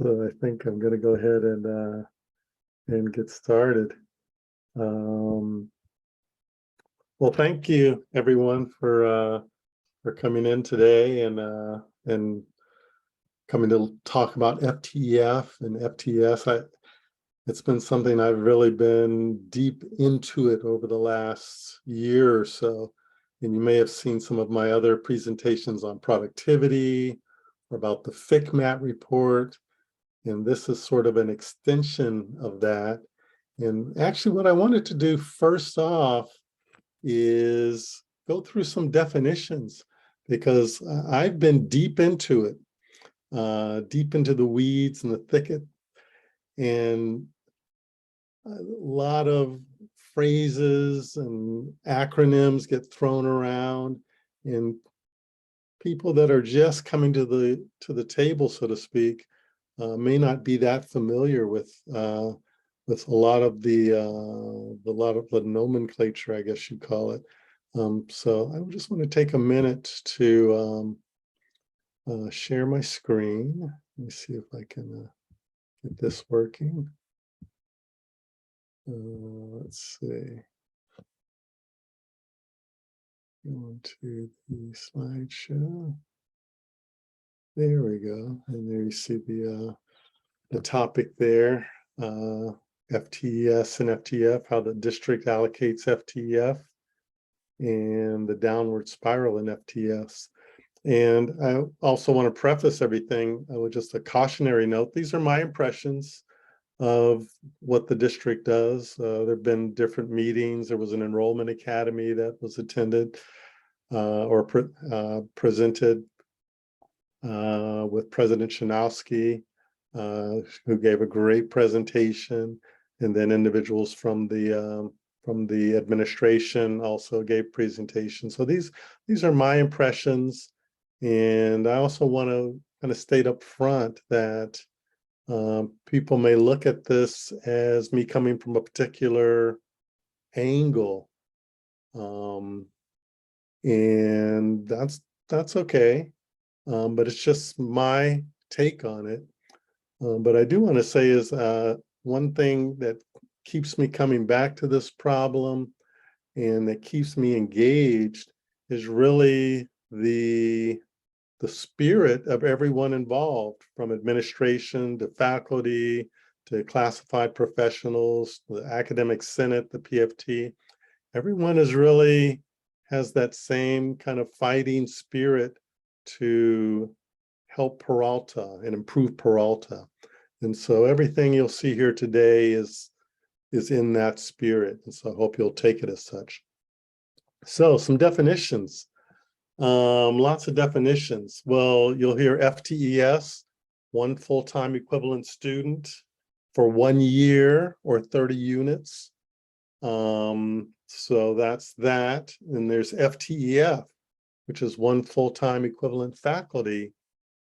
So I think I'm going to go ahead and get started. Well, thank you everyone for coming in today and coming to talk about FTEF and FTS. It's been something I've really been deep into it over the last year or so. And you may have seen some of my other presentations on productivity or about the FICMAT report. And this is sort of an extension of that. And actually what I wanted to do first off is go through some definitions, because I've been deep into it, deep into the weeds and the thicket. And a lot of phrases and acronyms get thrown around, and people that are just coming to the table, so to speak, may not be that familiar with a lot of the nomenclature, I guess you'd call it. So I just want to take a minute to share my screen. Let me see if I can get this working. Let's see. Go to the slideshow. There we go. And there you see the topic there, FTES and FTEF, how the district allocates FTEF, and the downward spiral in FTEFs. And I also want to preface everything with just a cautionary note. These are my impressions of what the district does. There have been different meetings. There was an enrollment academy that was attended or presented with President Shanowski, who gave a great presentation, and then individuals from the administration also gave presentations. So these are my impressions, and I also want to kind of state up front that people may look at this as me coming from a particular angle, and that's okay, but it's just my take on it. But I do want to say is one thing that keeps me coming back to this problem and that keeps me engaged is really the spirit of everyone involved, from administration to faculty to classified professionals, the academic senate, the PFT. Everyone really has that same kind of fighting spirit to help Peralta and improve Peralta. And so everything you'll see here today is in that spirit. And so I hope you'll take it as such. So some definitions. Lots of definitions. Well, you'll hear FTES, one full-time equivalent student for 1 year or 30 units. So that's that. And there's FTEF, which is one full-time equivalent faculty.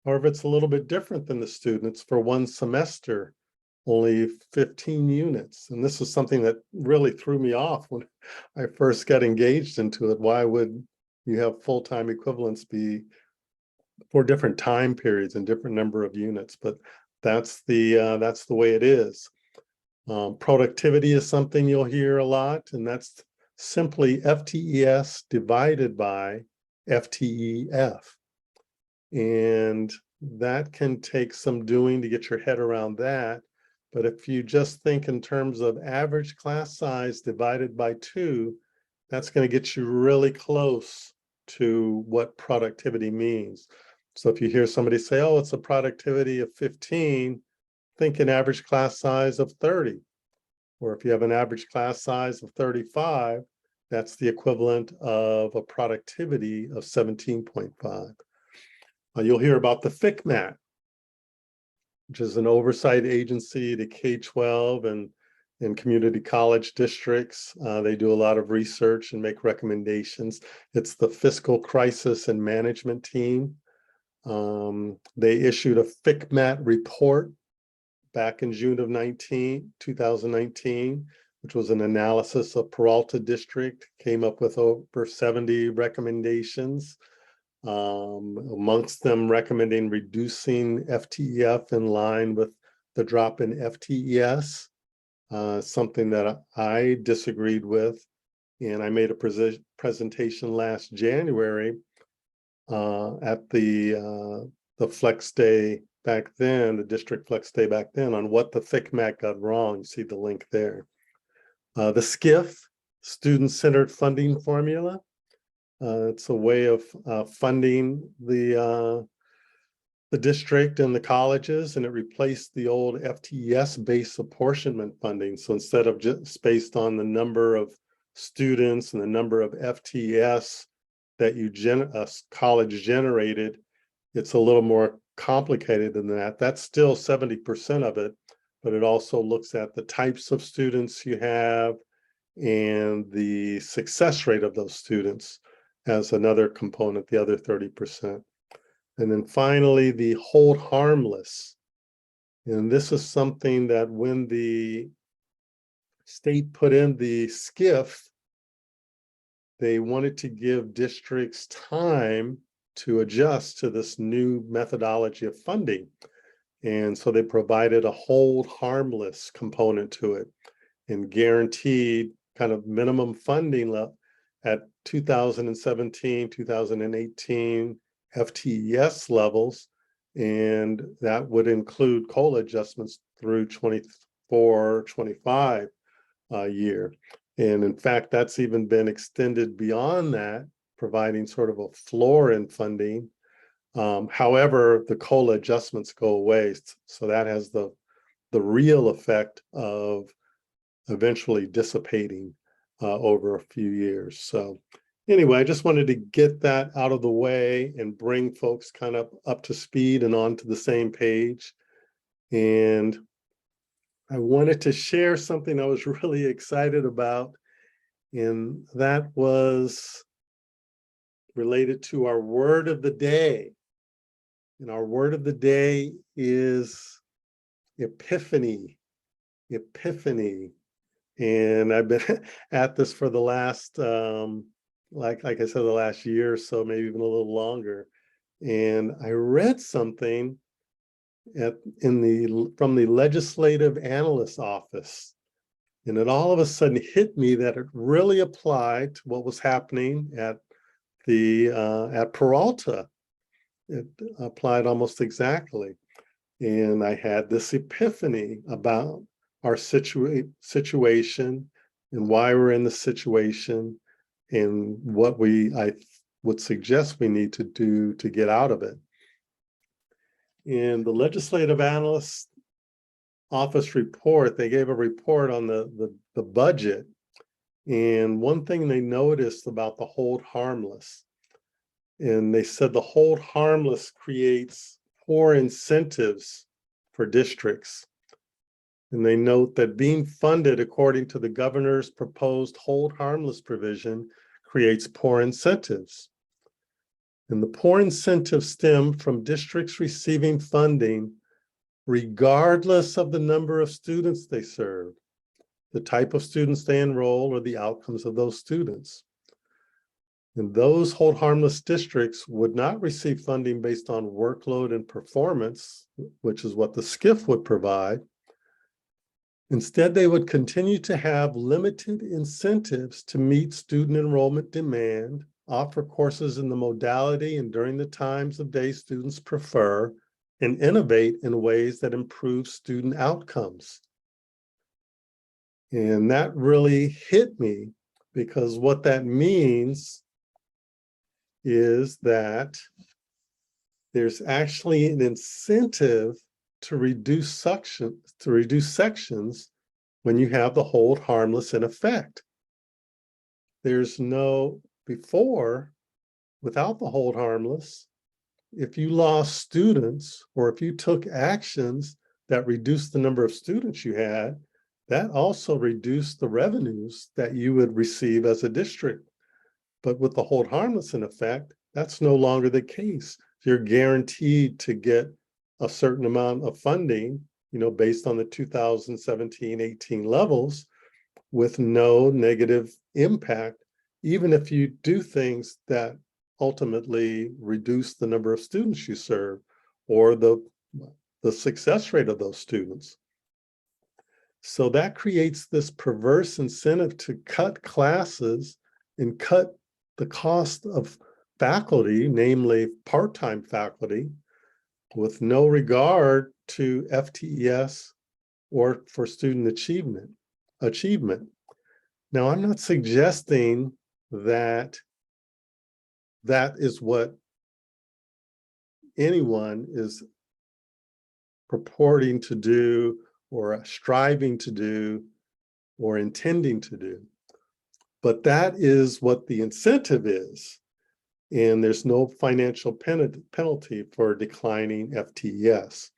However, it's a little bit different than the students for 1 semester, only 15 units. And this is something that really threw me off when I first got engaged into it. Why would you have full-time equivalents be for different time periods and different number of units? But that's the way it is. Productivity is something you'll hear a lot, and that's simply FTES divided by FTEF. And that can take some doing to get your head around that. But if you just think in terms of average class size divided by 2, that's going to get you really close to what productivity means. So if you hear somebody say, oh, it's a productivity of 15, think an average class size of 30. Or if you have an average class size of 35, that's the equivalent of a productivity of 17.5. You'll hear about the FICMAT, which is an oversight agency to K-12 and community college districts. They do a lot of research and make recommendations. It's the Fiscal Crisis and Management Team. They issued a FICMAT report back in June of 2019, which was an analysis of Peralta District, came up with over 70 recommendations. amongst them recommending reducing FTEF in line with the drop in FTES, something that I disagreed with. And I made a presentation last January at the Flex Day back then, the district Flex Day back then, on what the FCMAT got wrong. You see the link there. The SCIF, student-centered funding formula. It's a way of funding the district and the colleges, and it replaced the old FTES-based apportionment funding. So instead of just based on the number of students and the number of FTES that college generated, it's a little more complicated than that. That's still 70% of it, but it also looks at the types of students you have and the success rate of those students as another component, the other 30%. And then finally, the Hold Harmless. And this is something that when the state put in the SCIF, they wanted to give districts time to adjust to this new methodology of funding. And so they provided a hold harmless component to it and guaranteed kind of minimum funding at 2017, 2018 FTES levels. And that would include COLA adjustments through 24, 25 year. And in fact, that's even been extended beyond that, providing sort of a floor in funding. However, the COLA adjustments go away. So that has the real effect of eventually dissipating over a few years. So anyway, I just wanted to get that out of the way and bring folks kind of up to speed and onto the same page. And I wanted to share something I was really excited about, and that was related to our word of the day. And our word of the day is epiphany. Epiphany. And I've been at this for the last, like I said, the last year or so, maybe even a little longer. And I read something from the legislative analyst office, and it all of a sudden hit me that it really applied to what was happening at Peralta. It applied almost exactly. And I had this epiphany about our situation and why we're in the situation and what I would suggest we need to do to get out of it. In the legislative analyst office report, they gave a report on the budget. And one thing they noticed about the hold harmless, and they said the hold harmless creates poor incentives for districts. And they note that being funded according to the governor's proposed hold harmless provision creates poor incentives. And the poor incentives stem from districts receiving funding regardless of the number of students they serve, the type of students they enroll, or the outcomes of those students. And those hold harmless districts would not receive funding based on workload and performance, which is what the SCIF would provide. Instead, they would continue to have limited incentives to meet student enrollment demand, offer courses in the modality and during the times of day students prefer, and innovate in ways that improve student outcomes. And that really hit me, because what that means is that there's actually an incentive to reduce sections when you have the hold harmless in effect. There's no before, without the hold harmless, if you lost students or if you took actions that reduced the number of students you had, that also reduced the revenues that you would receive as a district. But with the hold harmless in effect, that's no longer the case. You're guaranteed to get a certain amount of funding, based on the 2017-18 levels, with no negative impact, even if you do things that ultimately reduce the number of students you serve or the success rate of those students. So that creates this perverse incentive to cut classes and cut the cost of faculty, namely part-time faculty, with no regard to FTES or for student achievement. Now, I'm not suggesting that that is what anyone is purporting to do or striving to do or intending to do. But that is what the incentive is. And there's no financial penalty for declining FTES.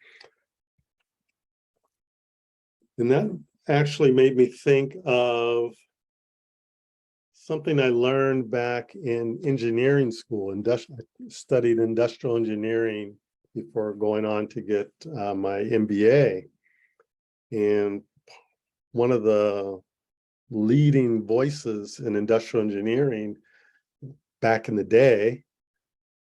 And that actually made me think of something I learned back in engineering school. I studied industrial engineering before going on to get my MBA. And one of the leading voices in industrial engineering back in the day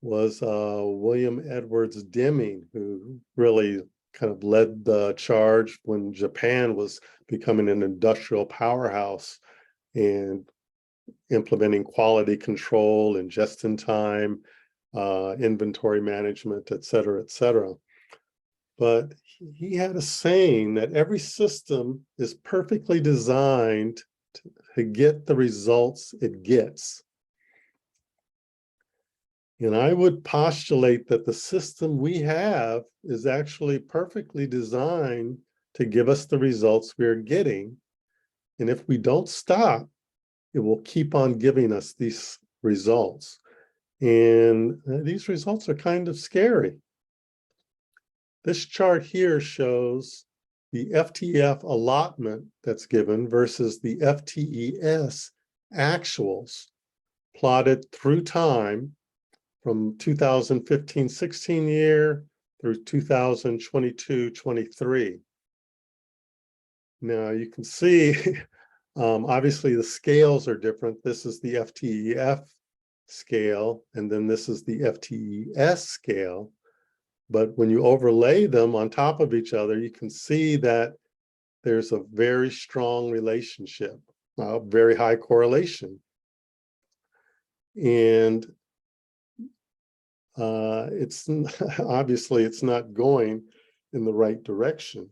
was William Edwards Deming, who really kind of led the charge when Japan was becoming an industrial powerhouse and implementing quality control and just-in-time inventory management, et cetera, et cetera. But he had a saying that every system is perfectly designed to get the results it gets. And I would postulate that the system we have is actually perfectly designed to give us the results we're getting. And if we don't stop, it will keep on giving us these results. And these results are kind of scary. This chart here shows the FTEF allotment that's given versus the FTES actuals plotted through time from 2015-16 year through 2022-23. Now you can see, obviously the scales are different. This is the FTEF scale, and then this is the FTES scale. But when you overlay them on top of each other, you can see that there's a very strong relationship, very high correlation. And it's obviously it's not going in the right direction.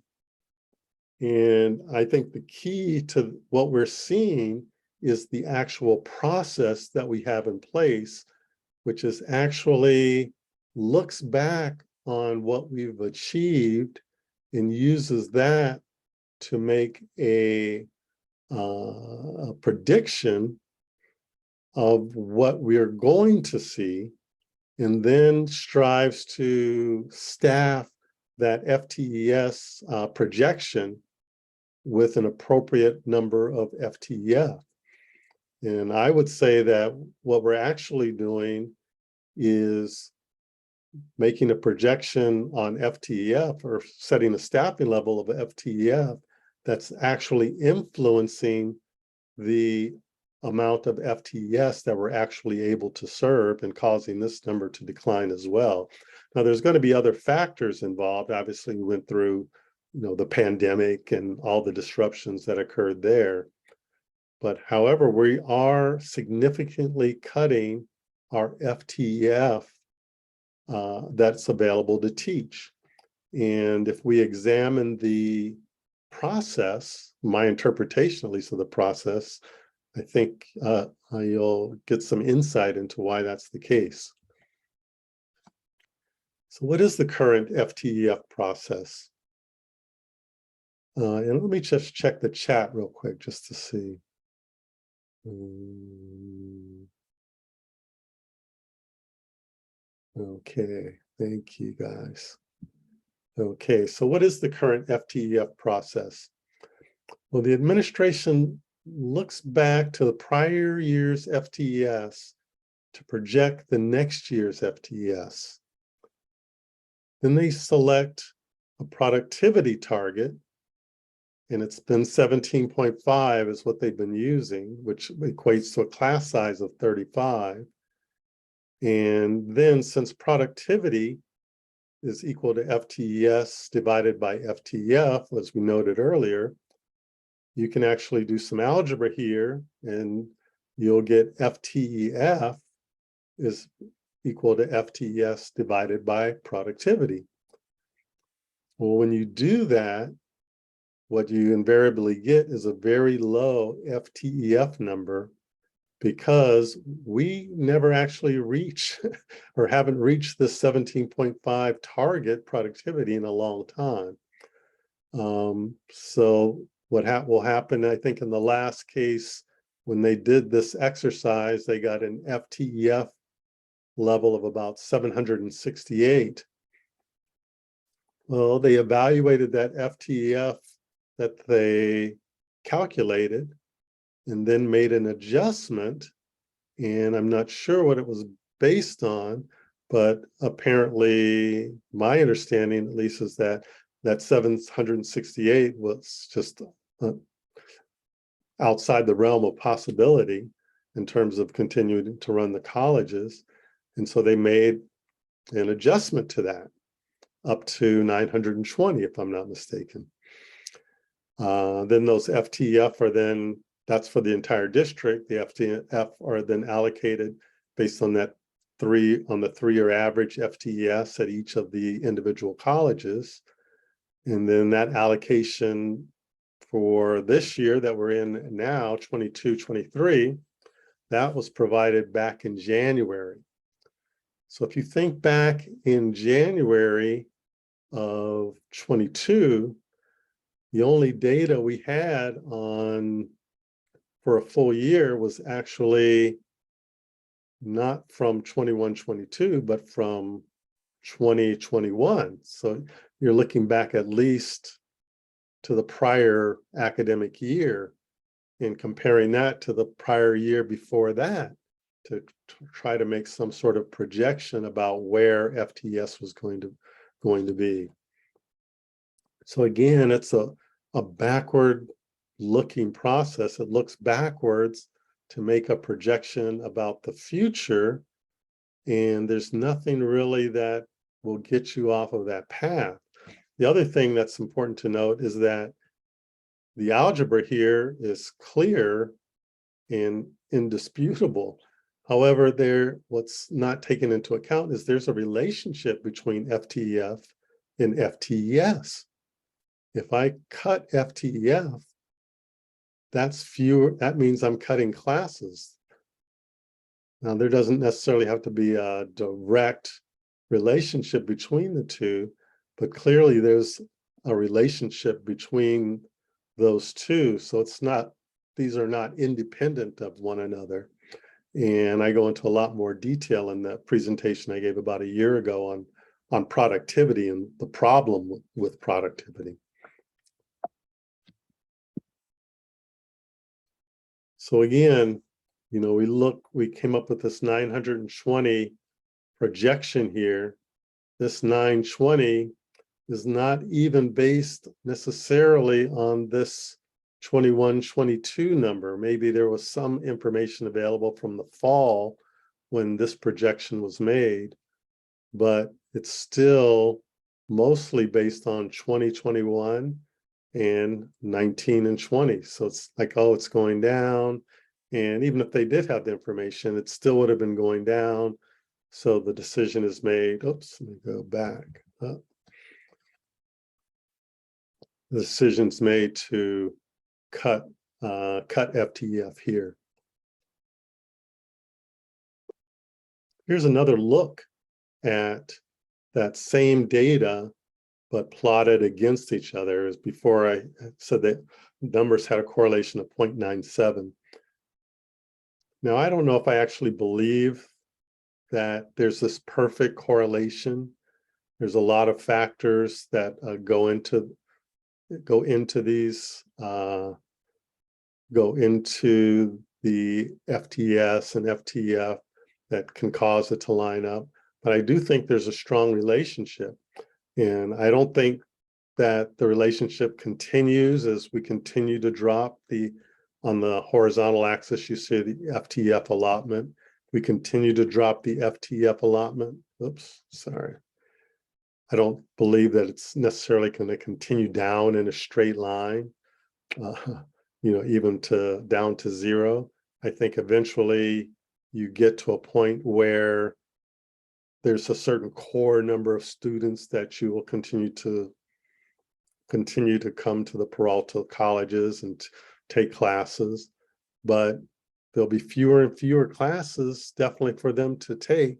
And I think the key to what we're seeing is the actual process that we have in place, which is actually looks back on what we've achieved and uses that to make a prediction of what we're going to see, and then strives to staff that FTES projection with an appropriate number of FTEF. And I would say that what we're actually doing is making a projection on FTEF or setting a staffing level of FTEF that's actually influencing the amount of FTES that we're actually able to serve and causing this number to decline as well. Now, there's going to be other factors involved. Obviously, we went through, the pandemic and all the disruptions that occurred there. But however, we are significantly cutting our FTEF that's available to teach. And if we examine the process, my interpretation at least of the process, I think you'll get some insight into why that's the case. So what is the current FTEF process? And let me just check the chat real quick just to see. Okay, thank you guys. Okay, so what is the current FTEF process? Well, the administration looks back to the prior year's FTES to project the next year's FTES. Then they select a productivity target, and it's been 17.5 is what they've been using, which equates to a class size of 35. And then since productivity is equal to FTES divided by FTEF, as we noted earlier, you can actually do some algebra here and you'll get FTEF is equal to FTES divided by productivity. Well, when you do that, what you invariably get is a very low FTEF number because we never actually reach or haven't reached this 17.5 target productivity in a long time. So what will happen, I think in the last case, when they did this exercise, they got an FTEF level of about 768. Well, they evaluated that FTEF that they calculated and then made an adjustment. And I'm not sure what it was based on, but apparently my understanding at least is that 768 was just outside the realm of possibility in terms of continuing to run the colleges. And so they made an adjustment to that up to 920, if I'm not mistaken. Then those FTEF are then, that's for the entire district. The FTEF are then allocated based on that on the 3-year average FTES at each of the individual colleges. And then that allocation for this year that we're in now, 22-23, that was provided back in January. So if you think back in January of 22, the only data we had on for a full year was actually not from 21-22, but from 20-21. So you're looking back at least to the prior academic year and comparing that to the prior year before that to try to make some sort of projection about where FTES was going to be. So again, it's a backward looking process. It looks backwards to make a projection about the future, and there's nothing really that will get you off of that path. The other thing that's important to note is that the algebra here is clear and indisputable. However, what's not taken into account is there's a relationship between FTEF and FTES. If I cut FTEF, that means I'm cutting classes. Now, there doesn't necessarily have to be a direct relationship between the two, but clearly there's a relationship between those two. So these are not independent of one another. And I go into a lot more detail in the presentation I gave about a year ago on productivity and the problem with productivity. So again, we came up with this 920 projection here. This 920 is not even based necessarily on this 21-22 number. Maybe there was some information available from the fall when this projection was made, but it's still mostly based on 2021 and 19 and 20. So it's like, oh, it's going down. And even if they did have the information, it still would have been going down. So the decision is made. Oops, let me go back up. The decision's made to cut FTEF here. Here's another look at that same data, but plotted against each other. As before, I said that numbers had a correlation of 0.97. Now, I don't know if I actually believe that there's this perfect correlation. There's a lot of factors that go into the FTS and FTF that can cause it to line up. But I do think there's a strong relationship. And I don't think that the relationship continues as we continue to drop on the horizontal axis, you see the FTF allotment. we continue to drop the FTEF allotment. Oops, sorry. I don't believe that it's necessarily going to continue down in a straight line, even down to zero. I think eventually you get to a point where there's a certain core number of students that you will continue to come to the Peralta colleges and take classes, but there'll be fewer and fewer classes definitely for them to take.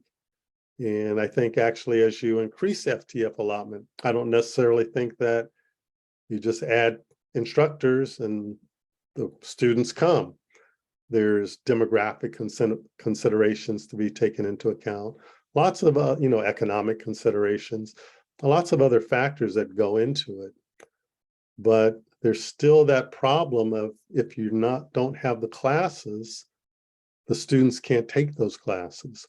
And I think actually as you increase FTEF allotment, I don't necessarily think that you just add instructors and the students come. There's demographic considerations to be taken into account. Lots of, economic considerations, lots of other factors that go into it. But there's still that problem of if you don't have the classes, the students can't take those classes.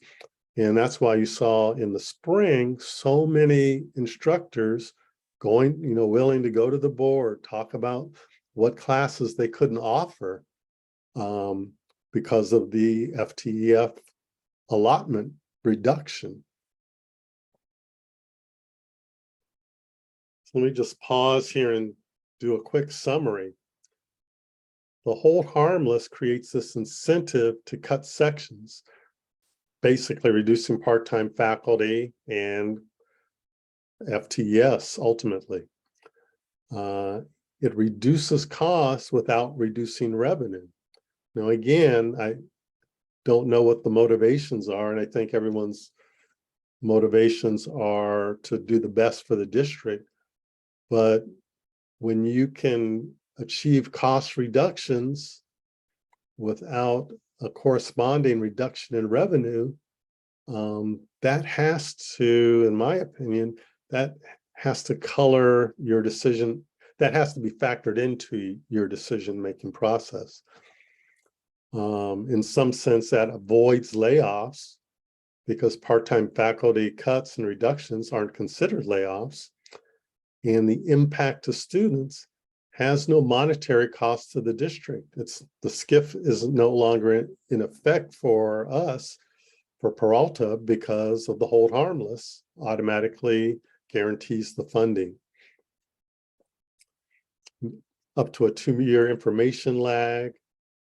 And that's why you saw in the spring, so many instructors going, willing to go to the board, talk about what classes they couldn't offer because of the FTEF allotment reduction. So let me just pause here and do a quick summary. The Hold Harmless creates this incentive to cut sections, basically reducing part-time faculty and FTES ultimately. It reduces costs without reducing revenue. Now, again, I don't know what the motivations are, and I think everyone's motivations are to do the best for the district. But when you can achieve cost reductions without a corresponding reduction in revenue, that has to, in my opinion, that has to color your decision. That has to be factored into your decision-making process. In some sense, that avoids layoffs because part-time faculty cuts and reductions aren't considered layoffs. And the impact to students has no monetary cost to the district. The SCIF is no longer in effect for us, for Peralta, because of the Hold Harmless automatically guarantees the funding. Up to a 2-year information lag.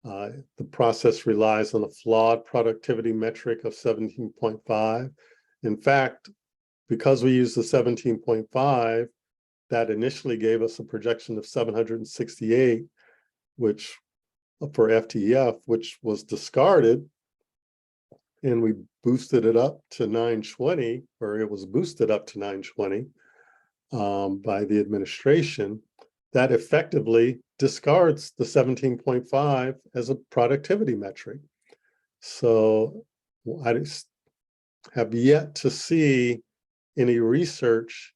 The process relies on a flawed productivity metric of 17.5. In fact, because we use the 17.5, that initially gave us a projection of 768, which for FTEF, which was discarded, and we boosted it up to 920, or it was boosted up to 920 by the administration. That effectively discards the 17.5 as a productivity metric. So I just have yet to see any research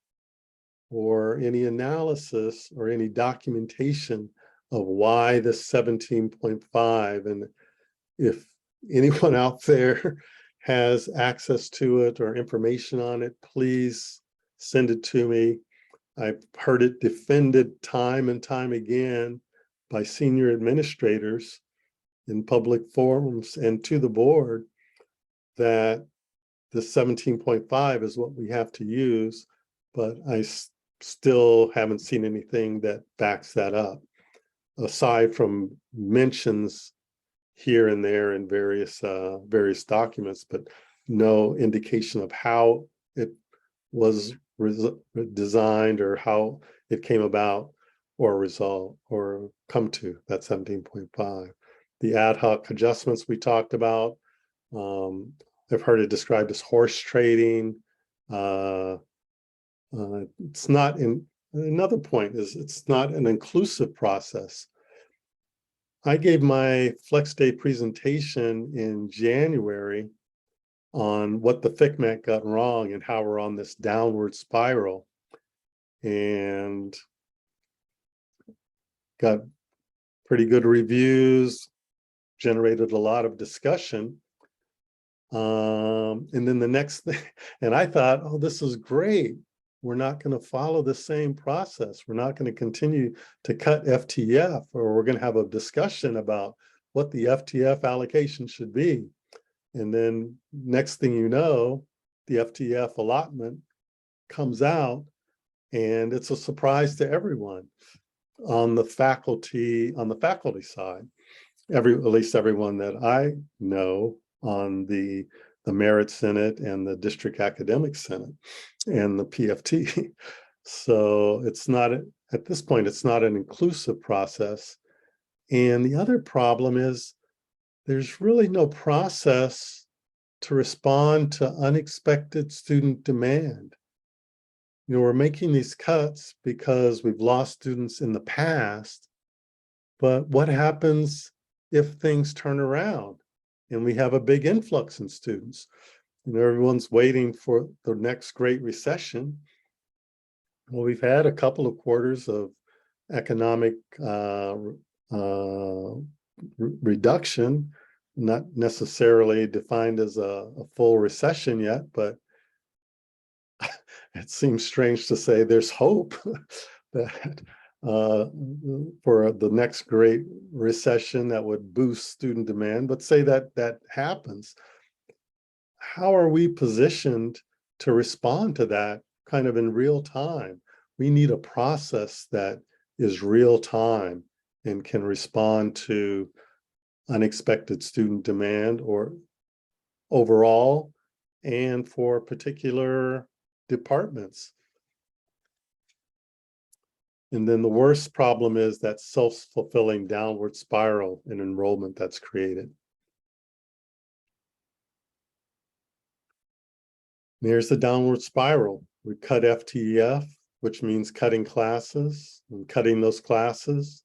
or any analysis or any documentation of why this 17.5, and if anyone out there has access to it or information on it, please send it to me. I've heard it defended time and time again by senior administrators in public forums and to the board that the 17.5 is what we have to use, but I still haven't seen anything that backs that up, aside from mentions here and there in various documents, but no indication of how it was designed or how it came about or resolved or come to that 17.5. The ad hoc adjustments we talked about, I've heard it described as horse trading. It's not another point is it's not an inclusive process. I gave my Flex Day presentation in January on what the FCMAT got wrong and how we're on this downward spiral, and got pretty good reviews, generated a lot of discussion. And then the next thing, and I thought, oh, this is great. We're not going to follow the same process. We're not going to continue to cut FTEF, or we're going to have a discussion about what the FTEF allocation should be. And then next thing you know, the FTEF allotment comes out, and it's a surprise to everyone on the faculty side. At least everyone that I know on the Merit Senate and the District Academic Senate and the PFT. So it's not, at this point, it's not an inclusive process. And the other problem is there's really no process to respond to unexpected student demand. You know, we're making these cuts because we've lost students in the past, but what happens if things turn around and we have a big influx in students? You know, everyone's waiting for the next great recession. Well, we've had a couple of quarters of economic reduction, not necessarily defined as a full recession yet, but it seems strange to say there's hope that for the next great recession that would boost student demand, but say that that happens. How are we positioned to respond to that kind of in real time? We need a process that is real time and can respond to unexpected student demand or overall and for particular departments. And then the worst problem is that self-fulfilling downward spiral in enrollment that's created. There's the downward spiral. We cut FTEF, which means cutting classes, and cutting those classes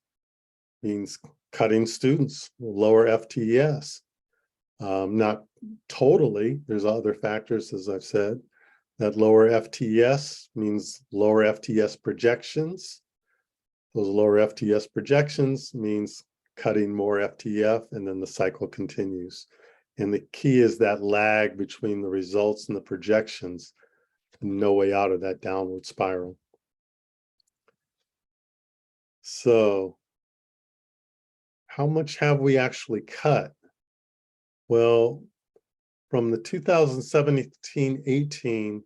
means cutting students, lower FTES. Not totally, there's other factors, as I've said, that lower FTES means lower FTES projections. Those lower FTES projections means cutting more FTEF, and then the cycle continues. And the key is that lag between the results and the projections. No way out of that downward spiral. So how much have we actually cut? Well, from the 2017-18,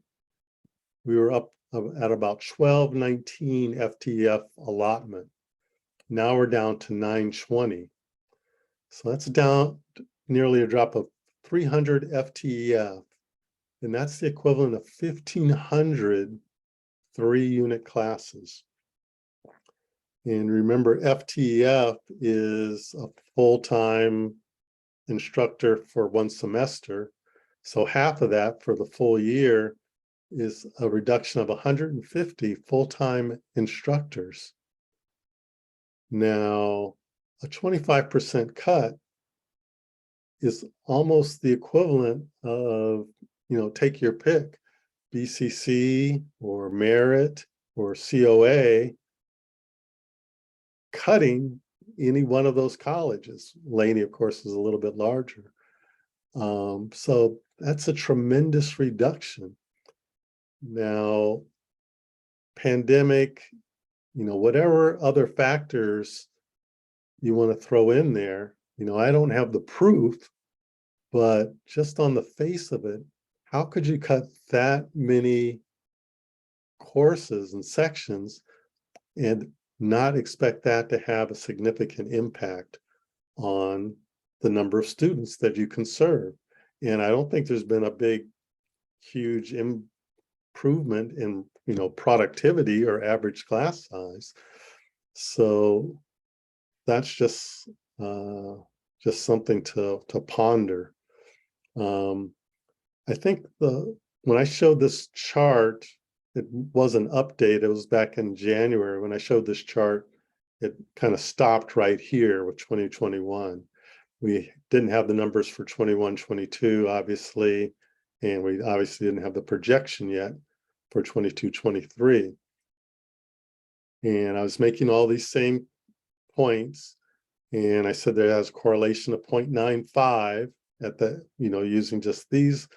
we were up at about 1219 FTEF allotment. Now we're down to 920. So that's down nearly a drop of 300 FTEF. And that's the equivalent of 1,500 3-unit classes. And remember, FTEF is a full-time instructor for one semester. So half of that for the full year is a reduction of 150 full-time instructors. Now, a 25% cut is almost the equivalent of, you know, take your pick, BCC or Merit or COA, cutting any one of those colleges. Laney, of course, is a little bit larger. So that's a tremendous reduction. Now, pandemic, you know, whatever other factors you want to throw in there, you know, I don't have the proof, but just on the face of it, how could you cut that many courses and sections and not expect that to have a significant impact on the number of students that you can serve? And I don't think there's been a big, huge improvement in, you know, productivity or average class size. So that's just something to ponder. I think when I showed this chart, it wasn't updated. It was back in January when I showed this chart. It kind of stopped right here with 2021. We didn't have the numbers for 21, 22, obviously, and we obviously didn't have the projection yet for 22, 23. And I was making all these same points, and I said there has a correlation of 0.95 at the, you know, using just these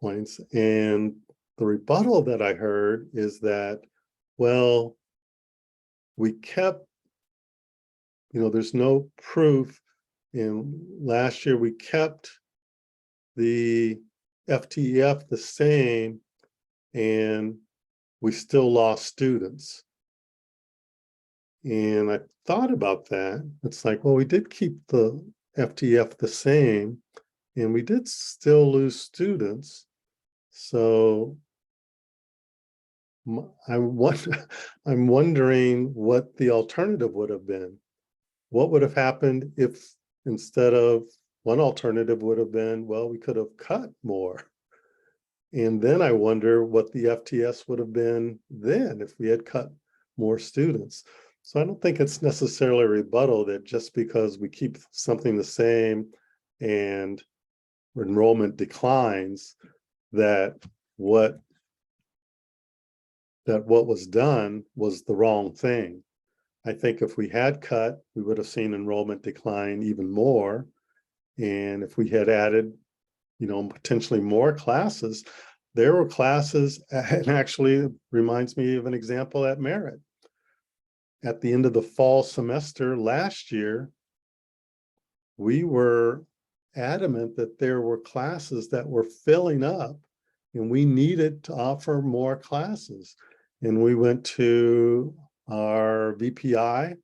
points. And the rebuttal that I heard is that, well, we kept, you know, there's no proof. And last year we kept the FTEF the same and we still lost students. And I thought about that. It's like, well, we did keep the FTEF the same and we did still lose students. So I'm wondering what the alternative would have been. What would have happened if instead of one alternative would have been, well, we could have cut more. And then I wonder what the FTS would have been then if we had cut more students. So I don't think it's necessarily a rebuttal that just because we keep something the same and enrollment declines, that what was done was the wrong thing. I think if we had cut, we would have seen enrollment decline even more. And if we had added, potentially more classes, there were classes, and actually reminds me of an example at Merit. At the end of the fall semester last year, we were adamant that there were classes that were filling up and we needed to offer more classes. And we went to our VPI,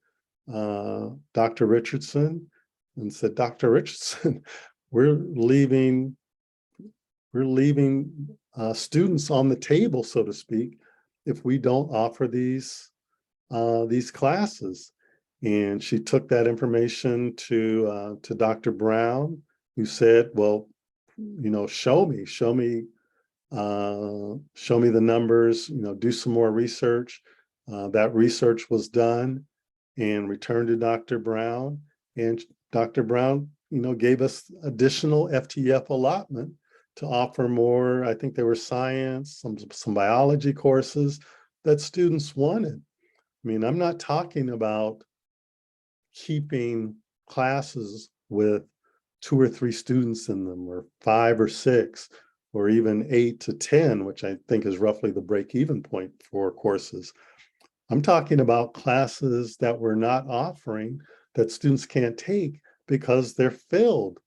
Dr. Richardson, and said, Dr. Richardson, we're leaving students on the table, so to speak, if we don't offer these classes. And she took that information to Dr. Brown, who said, well, show me the numbers, do some more research. That research was done and returned to Dr. Brown, and Dr. Brown, gave us additional FTEF allotment to offer more. I think there were science, some biology courses that students wanted. I mean, I'm not talking about keeping classes with 2 or 3 students in them, or 5 or 6, or even 8 to 10, which I think is roughly the break-even point for courses. I'm talking about classes that we're not offering, that students can't take because they're filled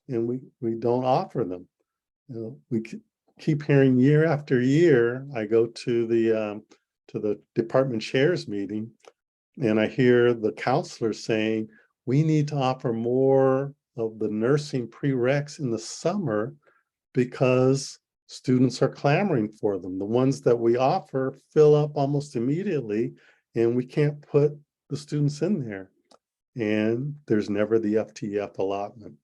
and we don't offer them. We keep hearing year after year. I go to the department chairs meeting and I hear the counselors saying, we need to offer more of the nursing prereqs in the summer because students are clamoring for them. The ones that we offer fill up almost immediately and we can't put the students in there. And there's never the FTEF allotment.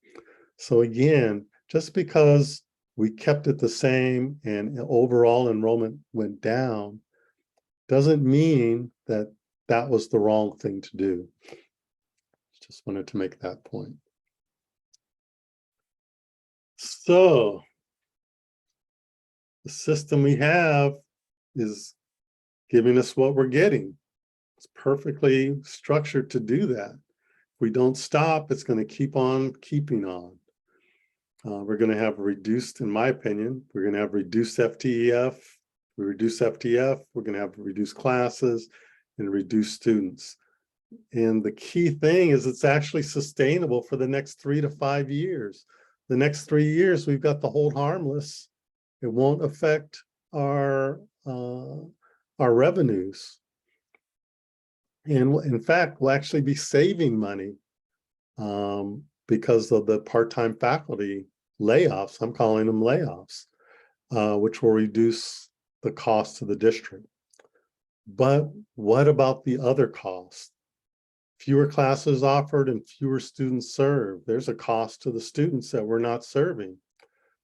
So again, just because we kept it the same and overall enrollment went down, doesn't mean that that was the wrong thing to do. Just wanted to make that point. So the system we have is giving us what we're getting. It's perfectly structured to do that. If we don't stop, it's going to keep on keeping on. We're going to have reduced, in my opinion, we're going to have reduced FTEF. We reduce FTEF, we're going to have reduced classes and reduced students. And the key thing is it's actually sustainable for the next 3 to 5 years. The next 3 years, we've got the Hold Harmless. It won't affect our revenues. And in fact, we'll actually be saving money because of the part-time faculty layoffs. I'm calling them layoffs, which will reduce the cost to the district. But what about the other costs? Fewer classes offered and fewer students served. There's a cost to the students that we're not serving.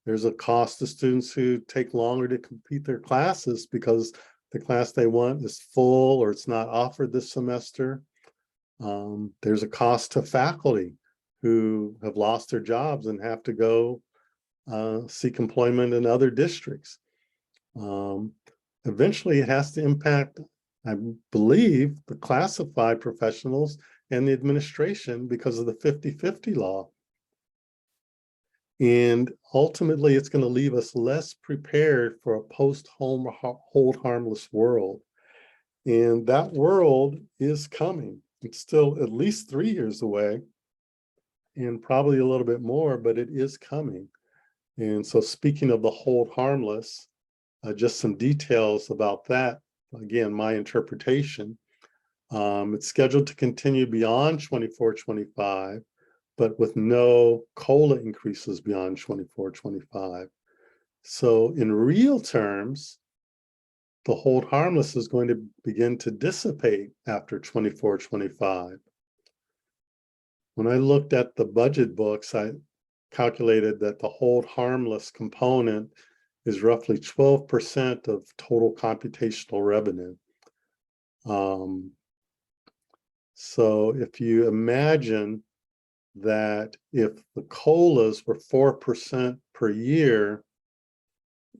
There's a cost to students who take longer to complete their classes because the class they want is full or it's not offered this semester. There's a cost to faculty who have lost their jobs and have to go seek employment in other districts. Eventually, it has to impact, I believe, the classified professionals and the administration because of the 50-50 law. And ultimately, it's going to leave us less prepared for a post-hold harmless world. And that world is coming. It's still at least 3 years away and probably a little bit more, but it is coming. And so speaking of the hold harmless, just some details about that. Again, my interpretation. It's scheduled to continue beyond 24-25, but with no COLA increases beyond 24-25. So in real terms, the hold harmless is going to begin to dissipate after 24-25. When I looked at the budget books, I calculated that the hold harmless component is roughly 12% of total computational revenue. So if you imagine that if the COLAs were 4% per year,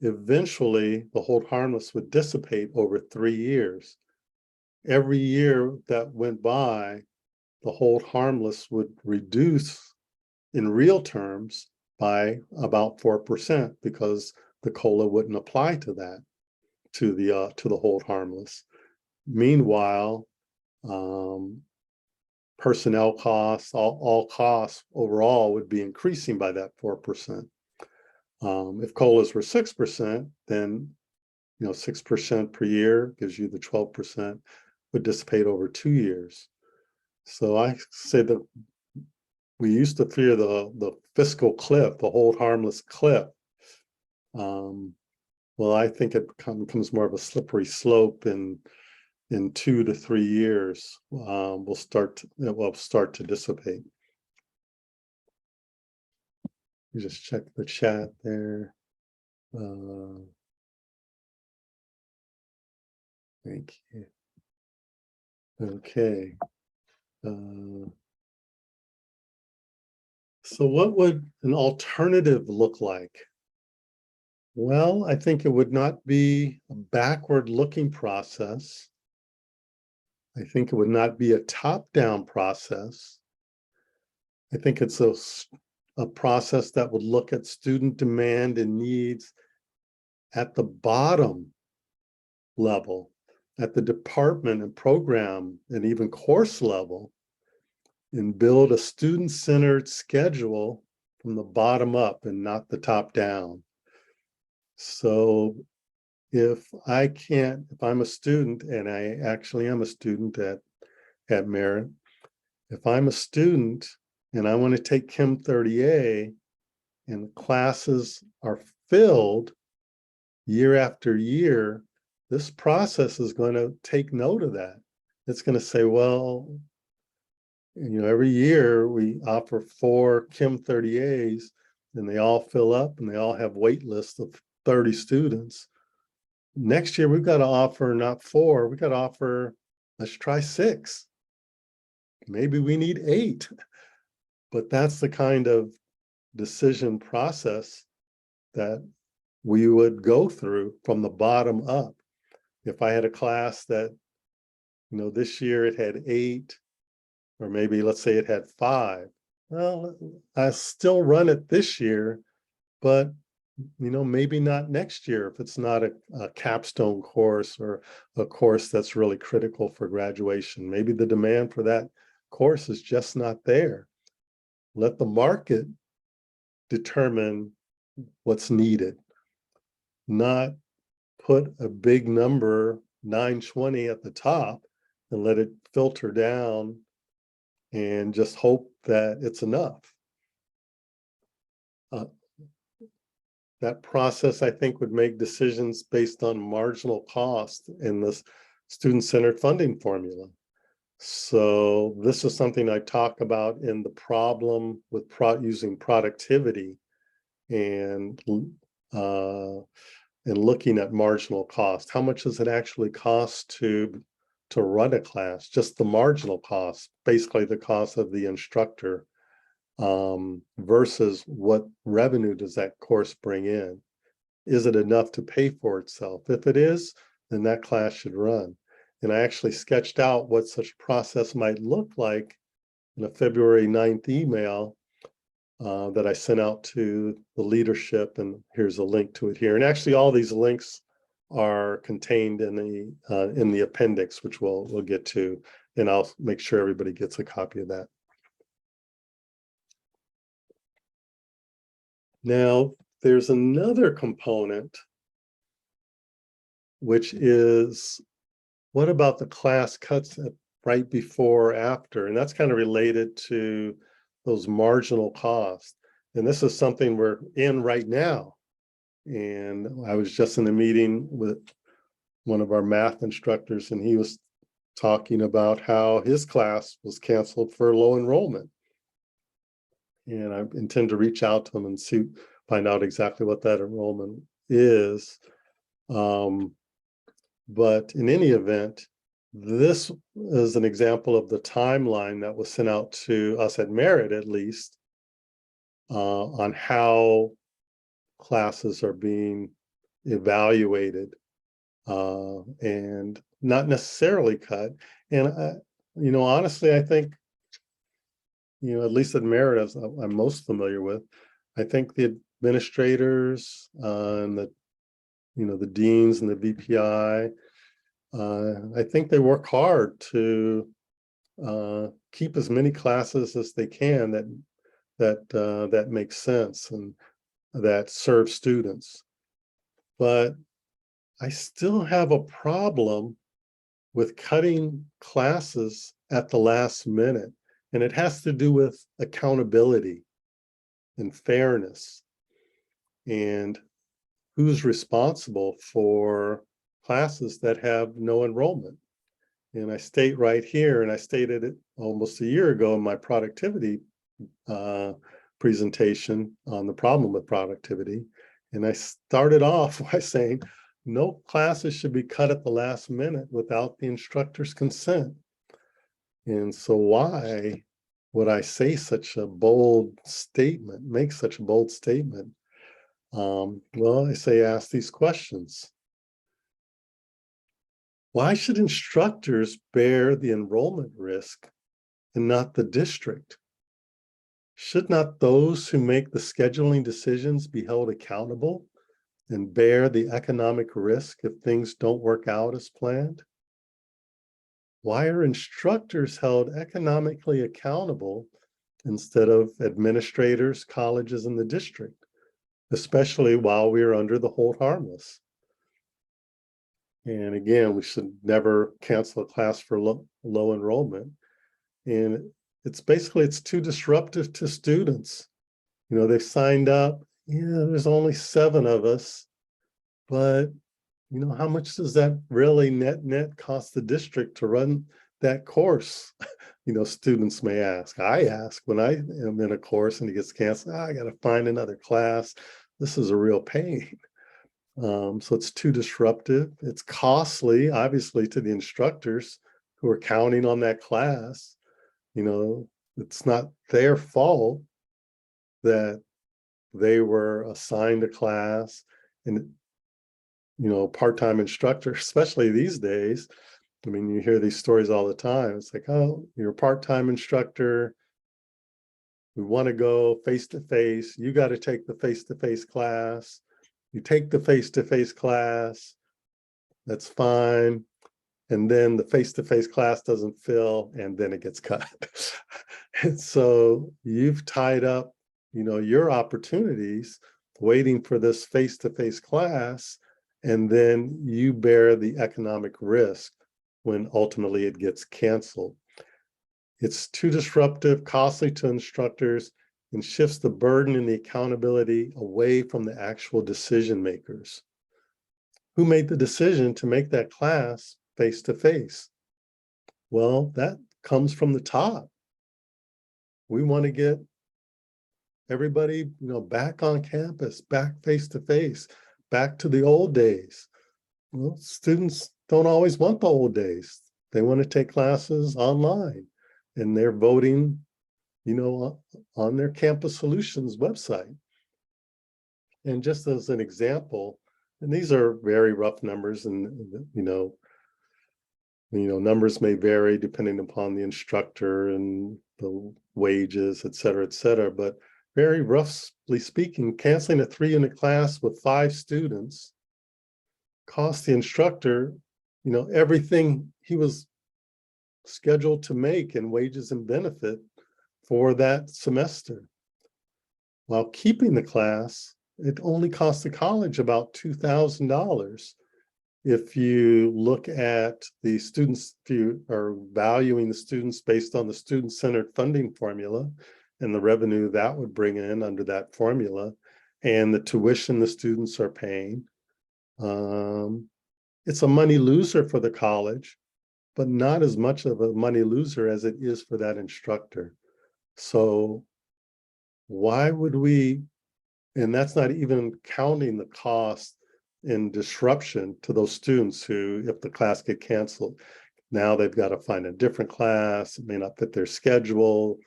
eventually the hold harmless would dissipate over 3 years. Every year that went by, the hold harmless would reduce in real terms by about 4% because the COLA wouldn't apply to that, to the hold harmless. Meanwhile, personnel costs, all costs overall would be increasing by that 4%. If COLAs were 6%, then 6% per year gives you the 12% would dissipate over 2 years. So I say that we used to fear the fiscal cliff, the hold harmless cliff. Well, I think it becomes more of a slippery slope in 2 to 3 years. It will start to dissipate. You just check the chat there. Thank you. Okay. So what would an alternative look like? Well, I think it would not be a backward-looking process. I think it would not be a top-down process. I think it's a process that would look at student demand and needs at the bottom level, at the department and program and even course level, and build a student-centered schedule from the bottom up and not the top down. So if I'm a student, and I actually am a student at Merit, if I'm a student and I want to take Chem 30A and classes are filled year after year, this process is going to take note of that. It's going to say, well, every year we offer 4 Chem 30As and they all fill up and they all have wait lists of 30 students. Next year, we've got to offer not 4, we've got to offer, let's try 6. Maybe we need 8. But that's the kind of decision process that we would go through from the bottom up. If I had a class that, this year it had 8, or maybe let's say it had 5. Well, I still run it this year, but maybe not next year if it's not a capstone course or a course that's really critical for graduation. Maybe the demand for that course is just not there. Let the market determine what's needed, not put a big number, 920 at the top, and let it filter down and just hope that it's enough. That process, I think, would make decisions based on marginal cost in this student-centered funding formula. So this is something I talk about in the problem with using productivity and looking at marginal cost. How much does it actually cost to run a class? Just the marginal cost, basically the cost of the instructor, versus what revenue does that course bring in? Is it enough to pay for itself? If it is, then that class should run. And I actually sketched out what such a process might look like in a February 9th email that I sent out to the leadership, and here's a link to it here. And actually all these links are contained in the appendix, which we'll get to, and I'll make sure everybody gets a copy of that. Now, there's another component, which is, what about the class cuts right before or after? And that's kind of related to those marginal costs. And this is something we're in right now. And I was just in a meeting with one of our math instructors, and he was talking about how his class was canceled for low enrollment. And I intend to reach out to him and find out exactly what that enrollment is. But in any event, this is an example of the timeline that was sent out to us at Merit, at least, on how classes are being evaluated and not necessarily cut. And, honestly, I think, at least at Merit, as I'm most familiar with, I think the administrators and the deans and the VPI, I think they work hard to keep as many classes as they can that make sense and that serve students. But I still have a problem with cutting classes at the last minute, and it has to do with accountability and fairness and who's responsible for classes that have no enrollment. And I state right here, and I stated it almost a year ago in my productivity presentation on the problem with productivity. And I started off by saying, no classes should be cut at the last minute without the instructor's consent. And so why would I say such a bold statement, make such a bold statement? Well, I say, ask these questions. Why should instructors bear the enrollment risk and not the district? Should not those who make the scheduling decisions be held accountable and bear the economic risk if things don't work out as planned? Why are instructors held economically accountable instead of administrators, colleges, and the district, especially while we are under the Hold Harmless? And again, we should never cancel a class for low enrollment. And it's too disruptive to students. They've signed up, there's only 7 of us, but how much does that really net cost the district to run that course? Students may ask. I ask when I am in a course and it gets canceled, I got to find another class. This is a real pain. So it's too disruptive. It's costly, obviously, to the instructors who are counting on that class. It's not their fault that they were assigned a class. And part-time instructor, especially these days, you hear these stories all the time. It's like, oh, you're a part-time instructor, we want to go face-to-face, you got to take the face-to-face class. You take the face-to-face class, that's fine, and then the face-to-face class doesn't fill, and then it gets cut. And so you've tied up your opportunities waiting for this face-to-face class, and then you bear the economic risk when ultimately it gets canceled. It's too disruptive, costly to instructors, and shifts the burden and the accountability away from the actual decision makers. Who made the decision to make that class face-to-face? Well, that comes from the top. We want to get everybody, back on campus, back face-to-face, back to the old days. Well, students don't always want the old days. They want to take classes online, and they're voting, on their Campus Solutions website. And just as an example, and these are very rough numbers, and numbers may vary depending upon the instructor and the wages, et cetera, but very roughly speaking, canceling a 3-unit class with 5 students cost the instructor, everything he was scheduled to make in wages and benefit for that semester, while keeping the class it only costs the college about $2,000. If you look at the students, if you are valuing the students based on the student-centered funding formula and the revenue that would bring in under that formula and the tuition the students are paying, it's a money loser for the college, but not as much of a money loser as it is for that instructor. So why would we, and that's not even counting the cost and disruption to those students who, if the class get canceled, now they've got to find a different class. It may not fit their schedule.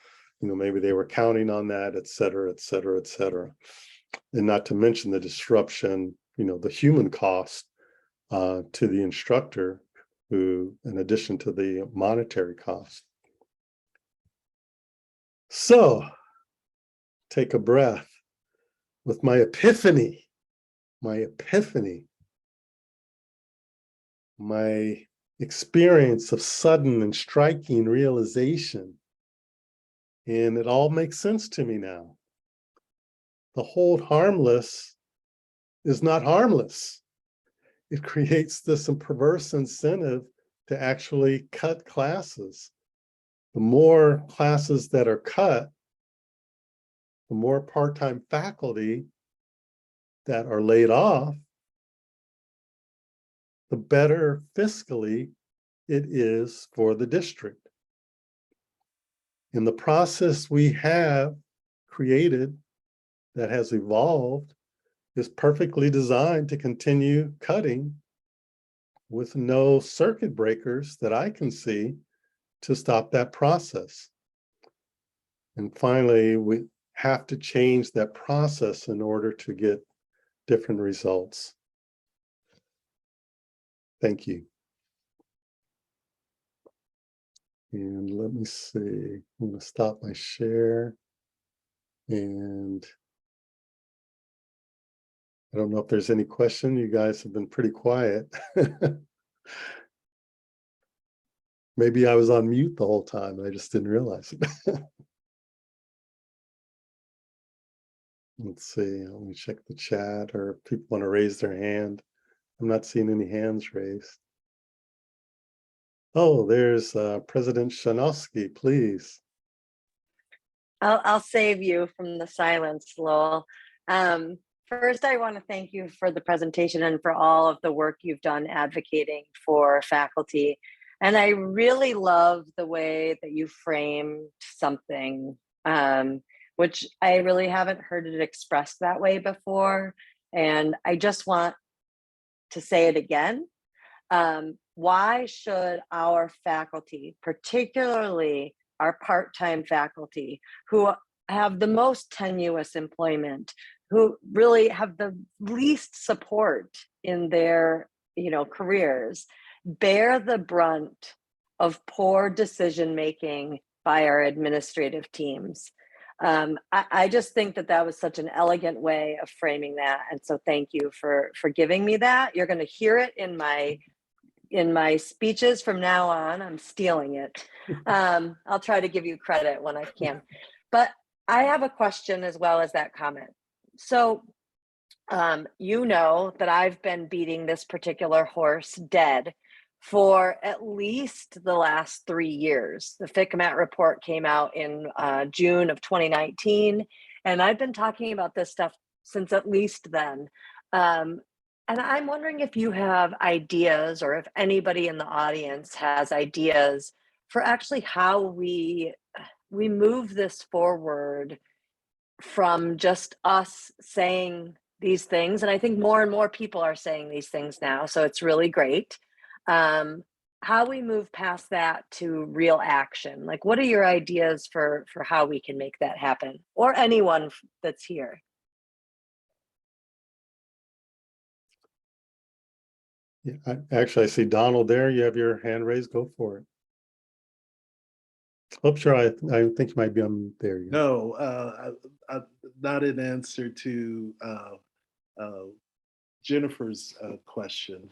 Maybe they were counting on that, et cetera, et cetera, et cetera. And not to mention the disruption, the human cost to the instructor, who, in addition to the monetary cost. So take a breath with my epiphany, my experience of sudden and striking realization. And it all makes sense to me now. The hold harmless is not harmless. It creates this perverse incentive to actually cut classes. The more classes that are cut, the more part-time faculty that are laid off, the better fiscally it is for the district. In the process we have created that has evolved is perfectly designed to continue cutting with no circuit breakers that I can see to stop that process. And finally, we have to change that process in order to get different results. Thank you. And let me see, I'm going to stop my share. And I don't know if there's any question. You guys have been pretty quiet. Maybe I was on mute the whole time and I just didn't realize it. Let's see, let me check the chat, or if people want to raise their hand. I'm not seeing any hands raised. Oh, there's President Shanowski, please. I'll save you from the silence, Lowell. First, I want to thank you for the presentation and for all of the work you've done advocating for faculty. And I really love the way that you framed something, which I really haven't heard it expressed that way before. And I just want to say it again. Why should our faculty, particularly our part-time faculty, who have the most tenuous employment, who really have the least support in their careers, bear the brunt of poor decision making by our administrative teams? I just think that was such an elegant way of framing that, and so thank you for giving me that. You're going to hear it in my speeches from now on. I'm stealing it. I'll try to give you credit when I can. But I have a question as well as that comment. So you know that I've been beating this particular horse dead for at least the last 3 years. The FCMAT report came out in June of 2019, and I've been talking about this stuff since at least then. And I'm wondering if you have ideas, or if anybody in the audience has ideas for actually how we move this forward from just us saying these things. And I think more and more people are saying these things now, so it's really great. How we move past that to real action. Like, what are your ideas for how we can make that happen, or anyone that's here? Yeah, actually, I see Donald there. You have your hand raised. Go for it. Oh, sure. I think you might be on there. No, not an answer to Jennifer's question,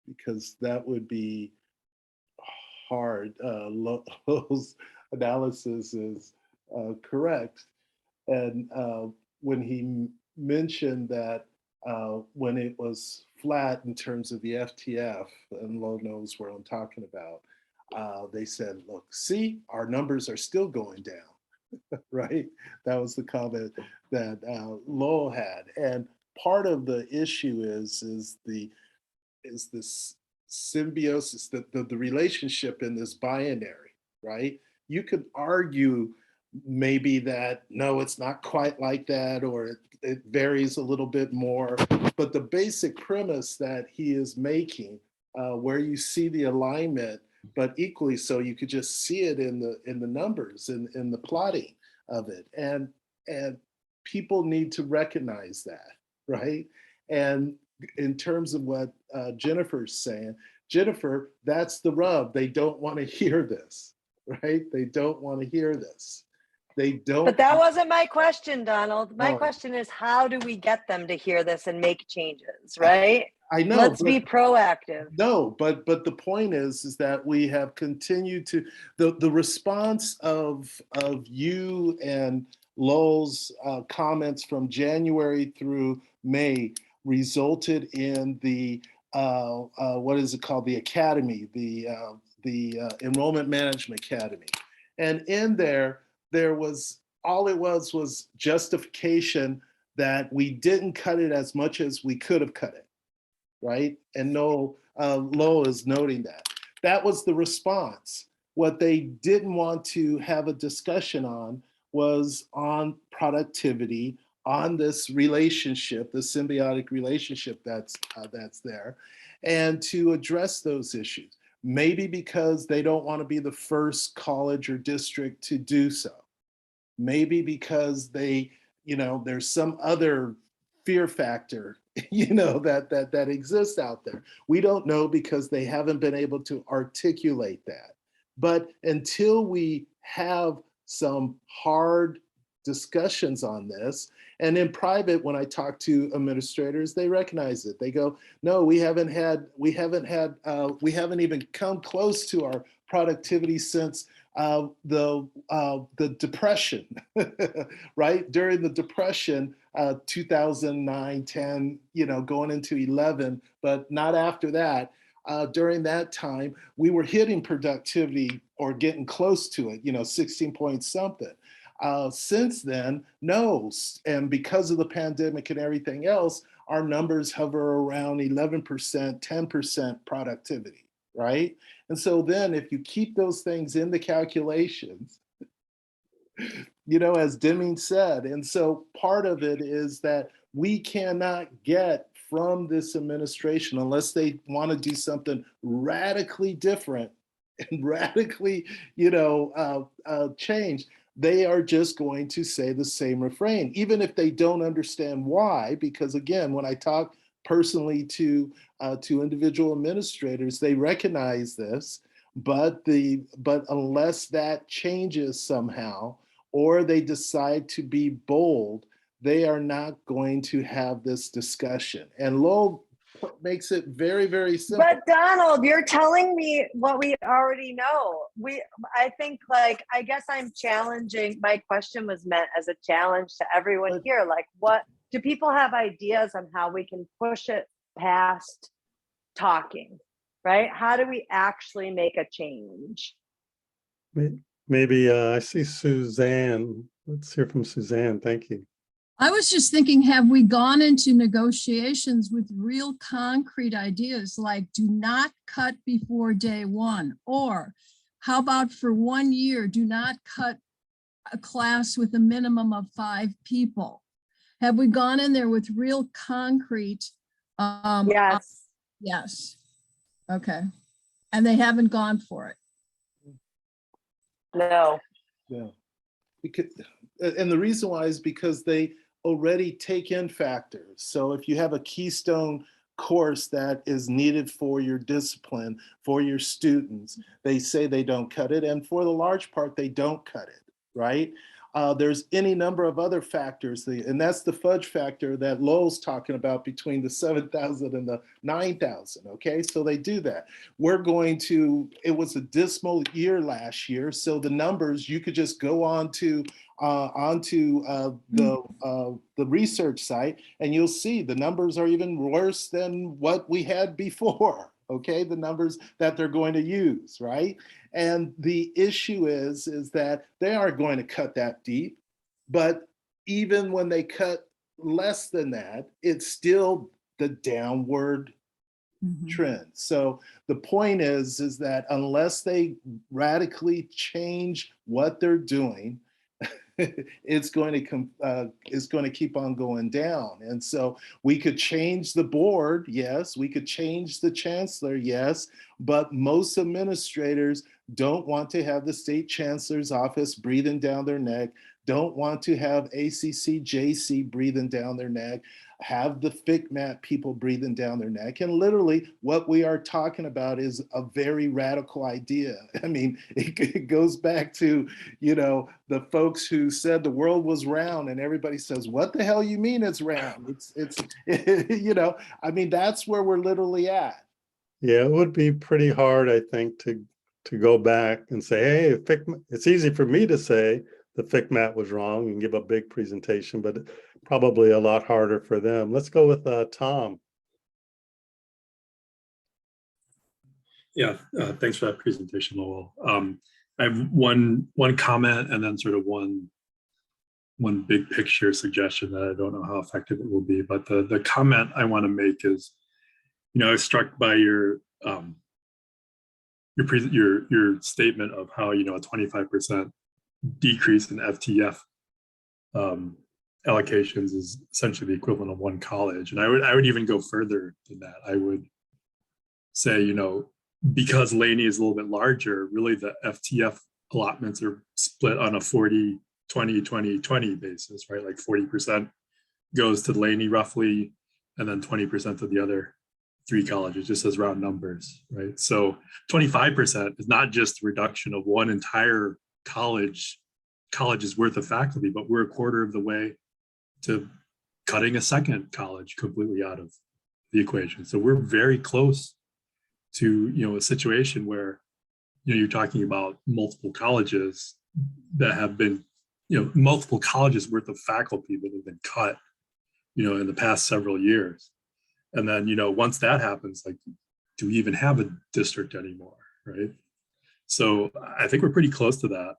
because that would be hard. Lowell's analysis is correct, and mentioned that when it was flat in terms of the FTF, and Lowell knows where I'm talking about, they said, look, see, our numbers are still going down, right? That was the comment that Lowell had. And part of the issue is this symbiosis, the relationship in this binary, right? You could argue maybe that, no, it's not quite like that, or it varies a little bit more. But the basic premise that he is making, where you see the alignment, but equally so, you could just see it in the numbers, in the plotting of it. And people need to recognize that, right? And in terms of what Jennifer's saying, Jennifer, that's the rub. They don't want to hear this, right? They don't want to hear this. They don't. But that wasn't my question, Donald. My Oh. question is, how do we get them to hear this and make changes, right? I know. Let's be proactive. No, but the point is that we have continued to, the response of you and Lowell's comments from January through May resulted in the what is it called, the academy, the Enrollment Management Academy. And in there was, all it was justification that we didn't cut it as much as we could have cut it, right? And no, Lowell is noting that. That was the response. What they didn't want to have a discussion on was on productivity, on this relationship, the symbiotic relationship that's there, and to address those issues. Maybe because they don't want to be the first college or district to do so. Maybe because they, there's some other fear factor, that exists out there. We don't know because they haven't been able to articulate that. But until we have some hard discussions on this, and in private, when I talk to administrators, they recognize it. They go, no, we haven't even come close to our productivity since the Depression, right? During the Depression, 2009, 10, going into 11, but not after that. During that time, we were hitting productivity or getting close to it, 16 point something. Since then, no. And because of the pandemic and everything else, our numbers hover around 11%, 10% productivity, right? And so then if you keep those things in the calculations, as Deming said, and so part of it is that we cannot get from this administration, unless they want to do something radically different and radically, change, they are just going to say the same refrain, even if they don't understand why. Because again, when I talk personally to individual administrators, they recognize this, but unless that changes somehow, or they decide to be bold, they are not going to have this discussion. And Lowell makes it very, very simple. But Donald, you're telling me what we already know. I think, I guess I'm challenging. My question was meant as a challenge to everyone here. What do people have ideas on how we can push it past talking, right? How do we actually make a change? Maybe I see Suzanne. Let's hear from Suzanne. Thank you. I was just thinking, have we gone into negotiations with real concrete ideas like do not cut before day one? Or how about for 1 year, do not cut a class with a minimum of 5 people? Have we gone in there with real concrete? Yes. Yes. Okay. And they haven't gone for it. No. Yeah. And the reason why is because they already take in factors. So if you have a keystone course that is needed for your discipline, for your students, they say they don't cut it. And for the large part, they don't cut it, right? There's any number of other factors, and that's the fudge factor that Lowell's talking about between the 7,000 and the 9,000, okay? So they do that. It was a dismal year last year, so the numbers, you could just go on to onto the research site, and you'll see the numbers are even worse than what we had before. Okay, the numbers that they're going to use, right? And the issue is that they aren't going to cut that deep, but even when they cut less than that, it's still the downward trend. So the point is that unless they radically change what they're doing, it's going to keep on going down. And so we could change the board, yes, we could change the chancellor, yes, but most administrators don't want to have the state chancellor's office breathing down their neck, don't want to have ACC, JC breathing down their neck, have the FICMAT people breathing down their neck. And literally what we are talking about is a very radical idea. I mean, it goes back to, you know, the folks who said the world was round and everybody says, what the hell you mean it's round? It's you know, I mean, that's where we're literally at. Yeah, it would be pretty hard, I think, to go back and say, hey, FICMAT, it's easy for me to say the FICMAT was wrong and give a big presentation, but probably a lot harder for them. Let's go with Tom. Yeah, thanks for that presentation, Lowell. I have one comment and then sort of one big picture suggestion that I don't know how effective it will be. But the comment I want to make is, you know, I was struck by your statement of how, you know, a 25% decrease in FTEF allocations is essentially the equivalent of one college. And I would even go further than that. I would say, you know, because Laney is a little bit larger, really the FTEF allotments are split on a 40, 20, 20, 20 basis, right? Like 40% goes to Laney roughly, and then 20% to the other three colleges, just as round numbers, right? So 25% is not just a reduction of one entire college's worth of faculty, but we're a quarter of the way to cutting a second college completely out of the equation. So we're very close to, you know, a situation where, you know, you're talking about multiple colleges that have been, you know, multiple colleges worth of faculty that have been cut, you know, in the past several years. And then, you know, once that happens, like, do we even have a district anymore, right? So I think we're pretty close to that.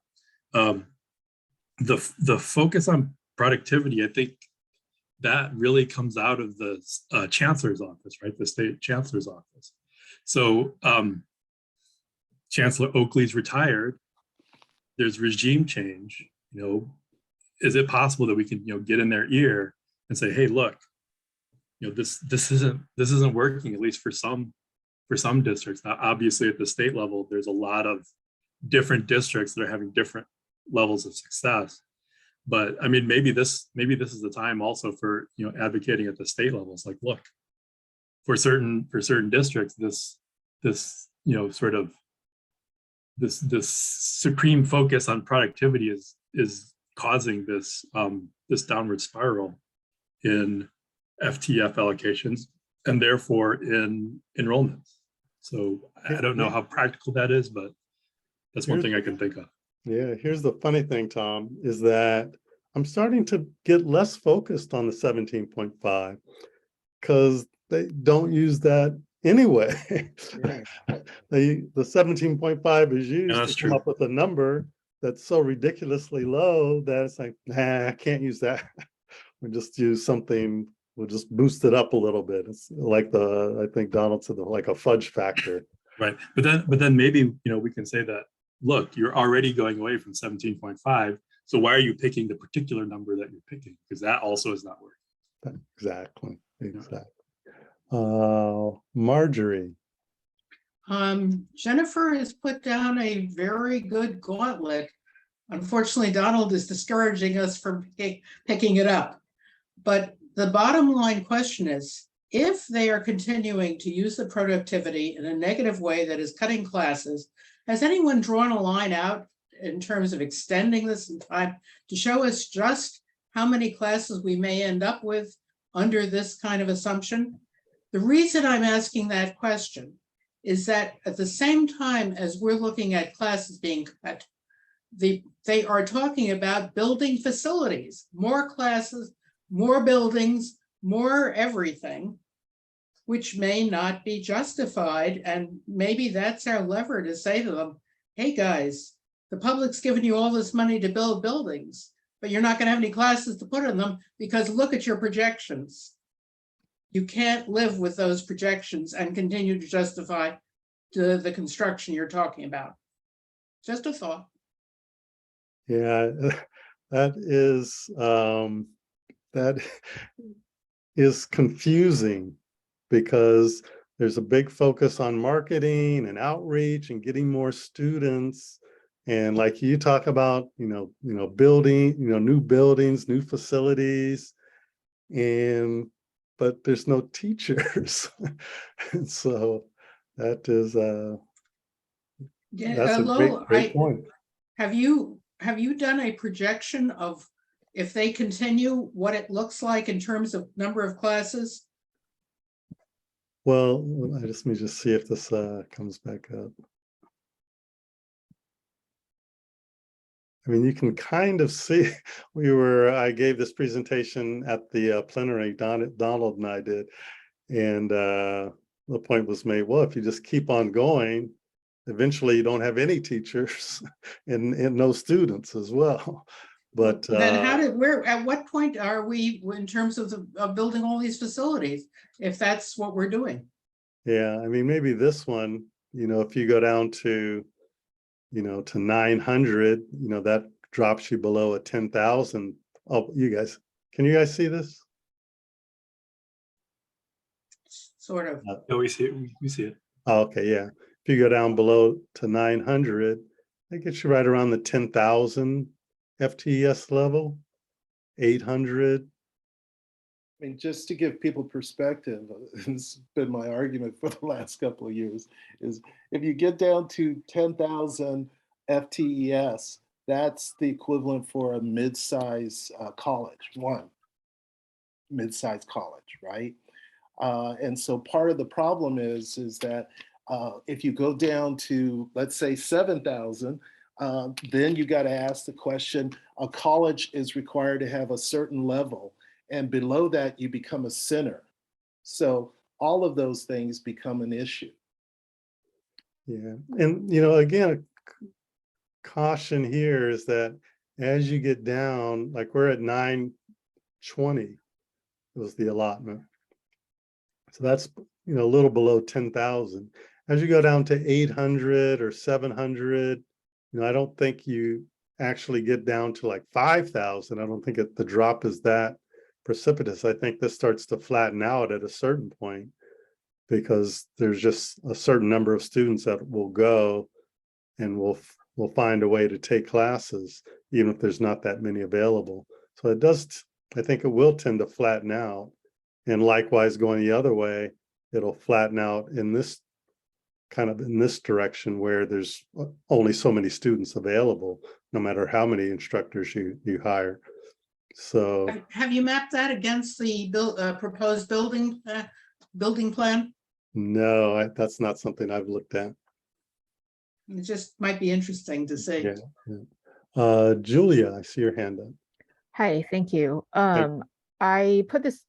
The focus on productivity, I think that really comes out of the chancellor's office, right? The state chancellor's office. So Chancellor Oakley's retired. There's regime change. You know, is it possible that we can, you know, get in their ear and say, hey, look, you know, this isn't working, at least for some districts. Now, obviously, at the state level, there's a lot of different districts that are having different levels of success. But I mean, maybe this is the time also for, you know, advocating at the state levels. Like, look, for certain districts, this you know, sort of this supreme focus on productivity is causing this downward spiral in FTEF allocations and therefore in enrollments. So I don't know how practical that is, but that's one thing I can think of. Yeah, here's the funny thing, Tom, is that I'm starting to get less focused on the 17.5 because they don't use that anyway. Yeah. The 17.5 is used to come up with a number that's so ridiculously low that it's like, nah, I can't use that. We'll just use something, we'll just boost it up a little bit. It's like I think Donald said, like a fudge factor. Right, but then maybe, you know, we can say that, look, you're already going away from 17.5. So why are you picking the particular number that you're picking? Because that also is not working. Exactly. Marjorie. Jennifer has put down a very good gauntlet. Unfortunately, Donald is discouraging us from picking it up. But the bottom line question is, if they are continuing to use the productivity in a negative way that is cutting classes, has anyone drawn a line out in terms of extending this in time to show us just how many classes we may end up with under this kind of assumption? The reason I'm asking that question is that at the same time as we're looking at classes being cut, they are talking about building facilities, more classes, more buildings, more everything, which may not be justified. And maybe that's our lever to say to them, hey, guys, the public's giving you all this money to build buildings, but you're not going to have any classes to put in them because look at your projections. You can't live with those projections and continue to justify the construction you're talking about. Just a thought. Yeah, that is confusing because there's a big focus on marketing and outreach and getting more students. And like you talk about, building, new buildings, new facilities, but there's no teachers. And so that is that's a Lowell, great point. Have you done a projection of if they continue, what it looks like in terms of number of classes? Well, let me just see if this comes back up. I mean, you can kind of see, I gave this presentation at the plenary, Donald and I did, and the point was made, well, if you just keep on going, eventually you don't have any teachers and no students as well. But then at what point are we in terms of building all these facilities, if that's what we're doing? Yeah, I mean, maybe this one, if you go down to, to 900, that drops you below a 10,000. Oh, can you guys see this? Sort of. No, we see it. We see it. Oh, okay, yeah. If you go down below to 900, that gets you right around the 10,000 FTES level, 800. I mean, just to give people perspective, it's been my argument for the last couple of years, is if you get down to 10,000 FTES, that's the equivalent for a mid-size college, one mid-size college, right? And so part of the problem is that if you go down to, let's say, 7,000, then you got to ask the question, a college is required to have a certain level, and below that you become a center. So all of those things become an issue. Yeah, and again, caution here is that as you get down, like we're at 920 was the allotment. So that's a little below 10,000. As you go down to 800 or 700, I don't think you actually get down to like 5,000. I don't think the drop is that precipitous. I think this starts to flatten out at a certain point because there's just a certain number of students that will go and will find a way to take classes, even if there's not that many available. So it does, I think it will tend to flatten out. And likewise, going the other way, it'll flatten out in this direction where there's only so many students available, no matter how many instructors you hire. So have you mapped that against the proposed building plan? no, that's not something I've looked at. It just might be interesting to see. Yeah. Julia, I see your hand up. Hi, thank you. I put this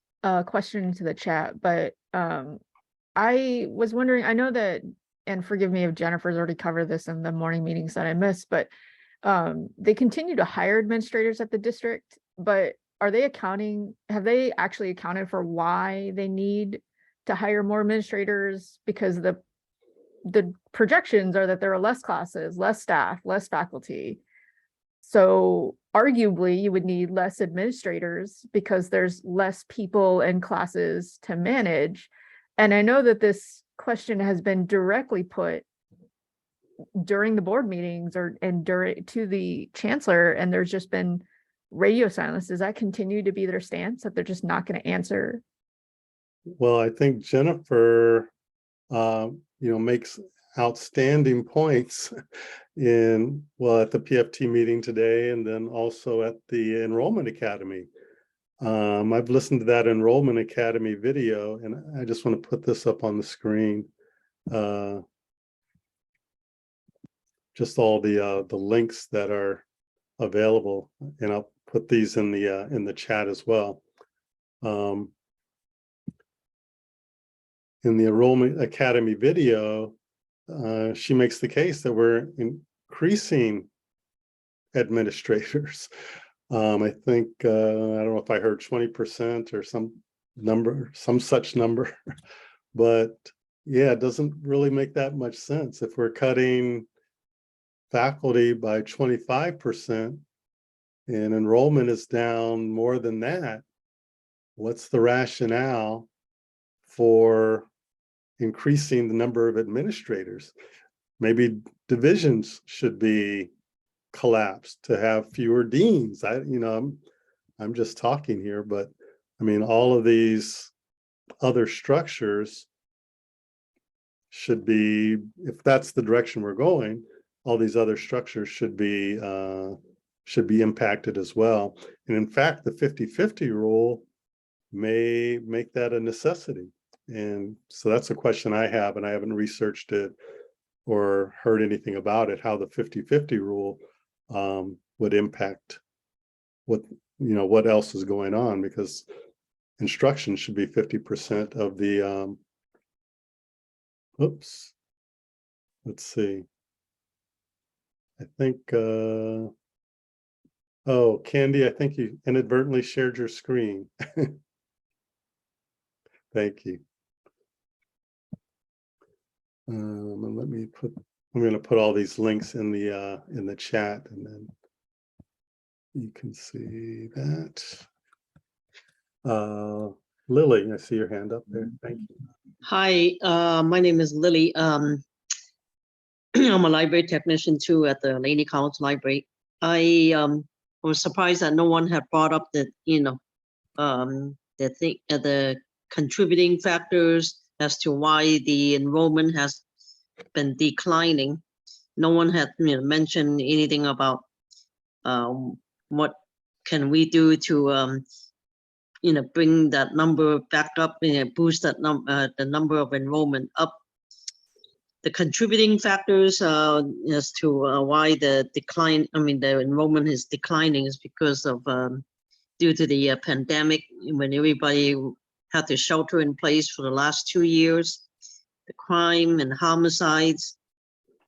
question into the chat, but I was wondering, I know that, and forgive me if Jennifer's already covered this in the morning meetings that I missed, but they continue to hire administrators at the district, but have they actually accounted for why they need to hire more administrators? Because the projections are that there are less classes, less staff, less faculty. So arguably you would need less administrators because there's less people and classes to manage. And I know that this question has been directly put during the board meetings to the chancellor, and there's just been radio silence. Does that continue to be their stance, that they're just not going to answer? Well, I think Jennifer, makes outstanding points at the PFT meeting today, and then also at the Enrollment Academy. I've listened to that Enrollment Academy video, and I just want to put this up on the screen. just all the links that are available, and I'll put these in the chat as well. In the Enrollment Academy video, she makes the case that we're increasing administrators. I think, I don't know if I heard 20% or some such number, but yeah, it doesn't really make that much sense. If we're cutting faculty by 25% and enrollment is down more than that, what's the rationale for increasing the number of administrators? Maybe divisions should be collapsed to have fewer deans. I'm just talking here, but I mean, all of these other structures should be, if that's the direction we're going, all these other structures should be impacted as well. And in fact, the 50-50 rule may make that a necessity. And so that's a question I have, and I haven't researched it or heard anything about it, how the 50-50 rule would impact what else is going on, because instruction should be 50% of the oops, let's see. I think oh, Candy, I think you inadvertently shared your screen. Thank you. And let me put, I'm going to put all these links in the chat, and then you can see that. Lily, I see your hand up there. Thank you. Hi, my name is Lily. I'm a library technician too at the Laney College Library. I was surprised that no one had brought up that, the contributing factors as to why the enrollment has been declining. No one had mentioned anything about what can we do to bring that number back up, boost that the number of enrollment up. The contributing factors as to why the decline, the enrollment is declining, is because of due to the pandemic, when everybody had to shelter in place for the last 2 years, the crime and homicides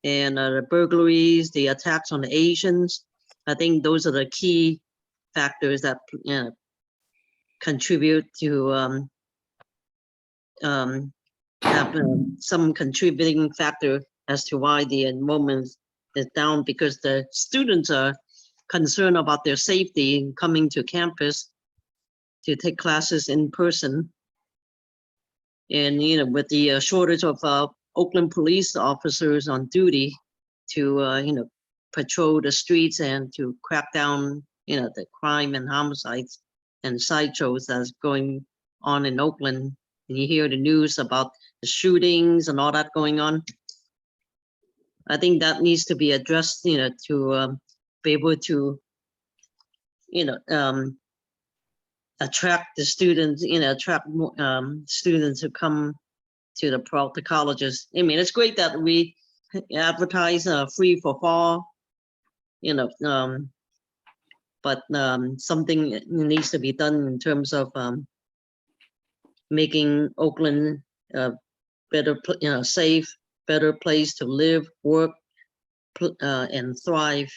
and the burglaries, the attacks on the Asians. I think those are the key factors that contribute to have some contributing factor as to why the enrollment is down, because the students are concerned about their safety coming to campus to take classes in person. And with the shortage of Oakland police officers on duty to patrol the streets and to crack down the crime and homicides and sideshows that's going on in Oakland, and you hear the news about the shootings and all that going on. I think that needs to be addressed, to be able to, attract the students, attract students who come to the Peralta colleges. I mean, it's great that we advertise free for fall, but something needs to be done in terms of making Oakland a better, safe, better place to live, work, and thrive.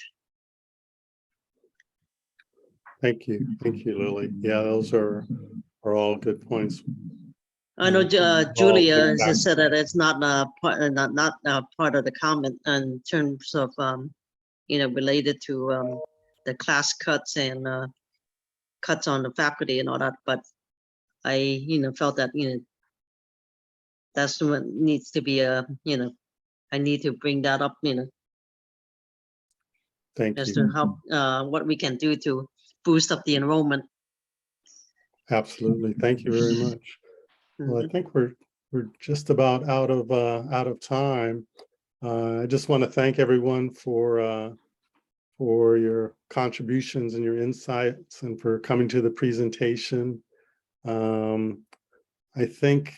Thank you, Lily. Yeah, those are all good points. I know Julia has said that it's not part of the comment in terms of related to the class cuts and cuts on the faculty and all that, but I felt that that's what needs to be I need to bring that up Thank as you. to how what we can do to boost up the enrollment. Absolutely. Thank you very much. Well, I think we're just about out of time. I just want to thank everyone for your contributions and your insights, and for coming to the presentation. I think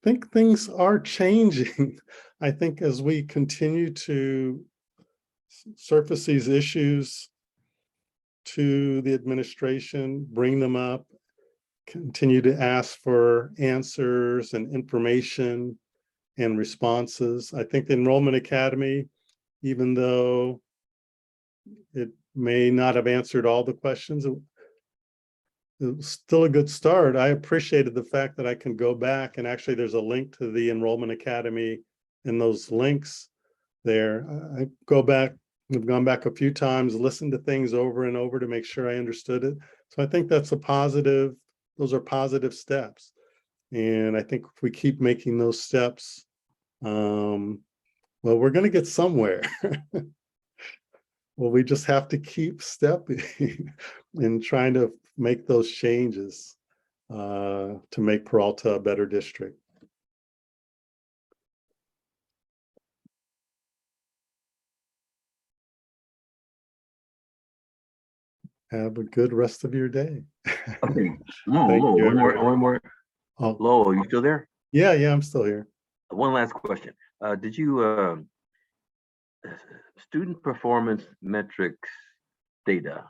think things are changing. I think as we continue to surface these issues to the administration, bring them up, continue to ask for answers and information and responses. I think the Enrollment Academy, even though it may not have answered all the questions, it was still a good start. I appreciated the fact that I can go back, and actually there's a link to the Enrollment Academy and those links there. I go back, I've gone back a few times, listened to things over and over to make sure I understood it. So I think that's a positive, those are positive steps. And I think if we keep making those steps, well, we're going to get somewhere. Well, we just have to keep stepping and trying to make those changes to make Peralta a better district. Have a good rest of your day. Okay. No, Thank Lowell, you, one everybody. more. Oh, Lowell, are you still there? yeah, I'm still here. One last question. Did you student performance metrics data?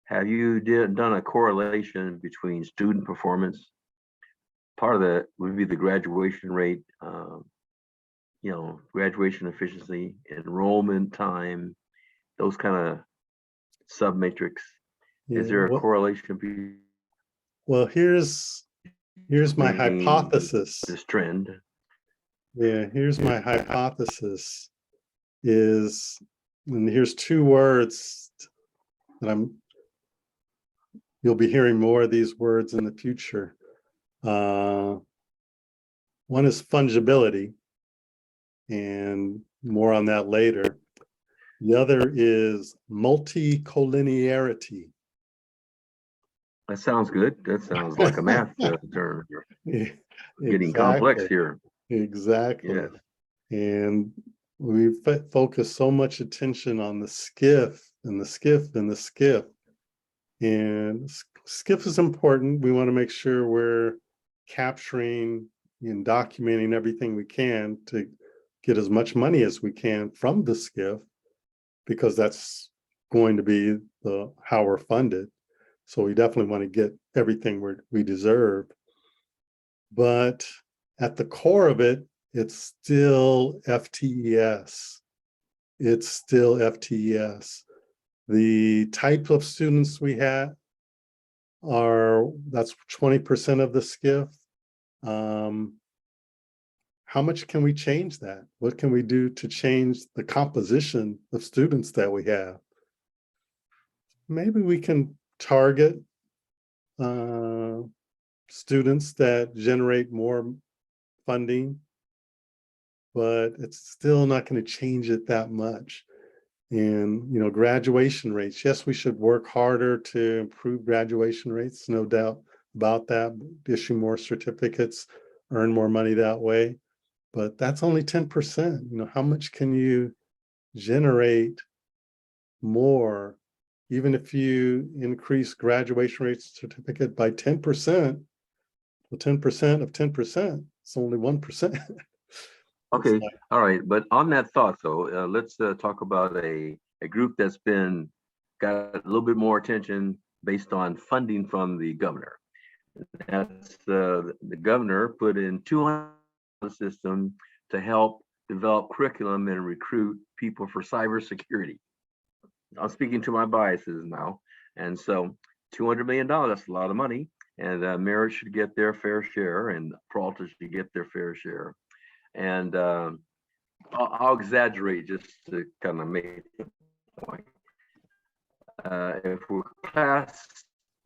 Have you done a correlation between student performance? Part of that would be the graduation rate, graduation efficiency, enrollment time, those kind of sub metrics. Yeah, Is there a well, correlation well, here's my between hypothesis. this trend? Yeah, here's my hypothesis is, and here's two words that you'll be hearing more of these words in the future. One is fungibility, and more on that later. The other is multicollinearity. That sounds good. That sounds like a math term. Getting complex here. Exactly. Yes. And we focus so much attention on the skiff and the skiff and the skiff. And skiff is important. We want to make sure we're capturing and documenting everything we can to get as much money as we can from the skiff, because that's going to be how we're funded. So we definitely want to get everything we deserve. But at the core of it, it's still FTES. It's still FTES. The type of students we have that's 20% of the skiff. How much can we change that? What can we do to change the composition of students that we have? Maybe we can target students that generate more funding, but it's still not going to change it that much. And, graduation rates, yes, we should work harder to improve graduation rates, no doubt about that, issue more certificates, earn more money that way. But that's only 10%. How much can you generate more, even if you increase graduation rate certificate by 10%? Well, 10% of 10%, it's only 1%. Okay, all right. But on that thought, though, let's talk about a group that's got a little bit more attention based on funding from the governor. That's the governor put in $200 system to help develop curriculum and recruit people for cybersecurity. I'm speaking to my biases now, and so $200 million, that's a lot of money, and Merit should get their fair share, and Peralta should get their fair share. And I'll exaggerate just to kind of make the point.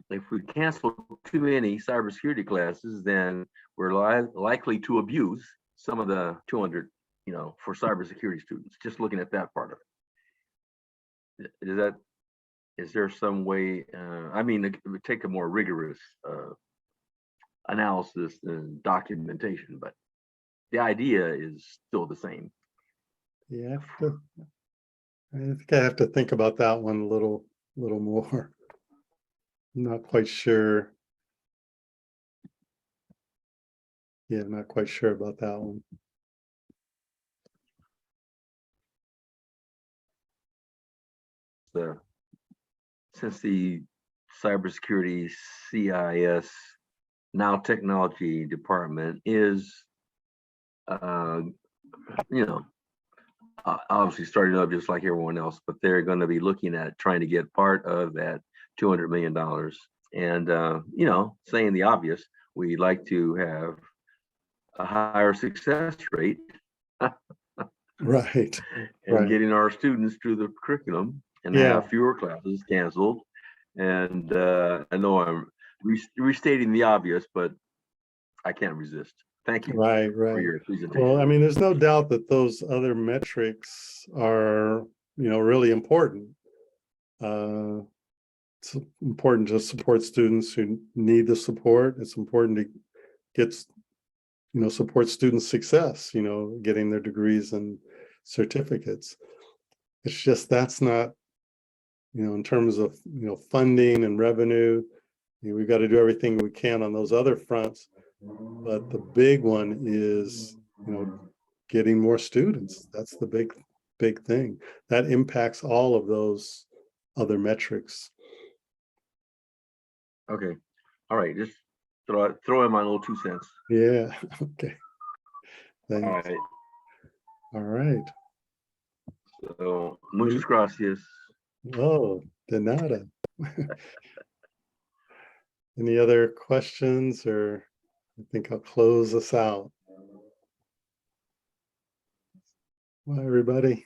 If we cancel too many cybersecurity classes, then we're likely to abuse some of the 200, for cybersecurity students. Just looking at that part of it. Is there some way? It would take a more rigorous analysis and documentation, but the idea is still the same. Yeah, I think I have to think about that one a little more. I'm not quite sure Yeah, I'm not quite sure about that one. Since the cybersecurity CIS, now technology department is, you know, obviously starting up just like everyone else, but they're going to be looking at trying to get part of that $200 million. And, you know, saying the obvious, we like to have a higher success rate Right. and Right. getting our students through the curriculum and Yeah. have fewer classes canceled. And I know I'm restating the obvious, but I can't resist. Thank you Right. for Right. your presentation. Well, I mean, there's no doubt that those other metrics are, you know, really important. It's important to support students who need the support. It's important to get, you know, support student success, you know, getting their degrees and certificates. It's just that's not, you know, in terms of, you know, funding and revenue, you know, we've got to do everything we can on those other fronts. But the big one is, you know, getting more students. That's the big thing. That impacts all of those other metrics. Okay. All right. Just throw in my little 2 cents. Yeah. Okay. All Thanks. right. All right. So, muchas gracias. Oh, de nada. Any other questions, or I think I'll close us out. Bye, everybody.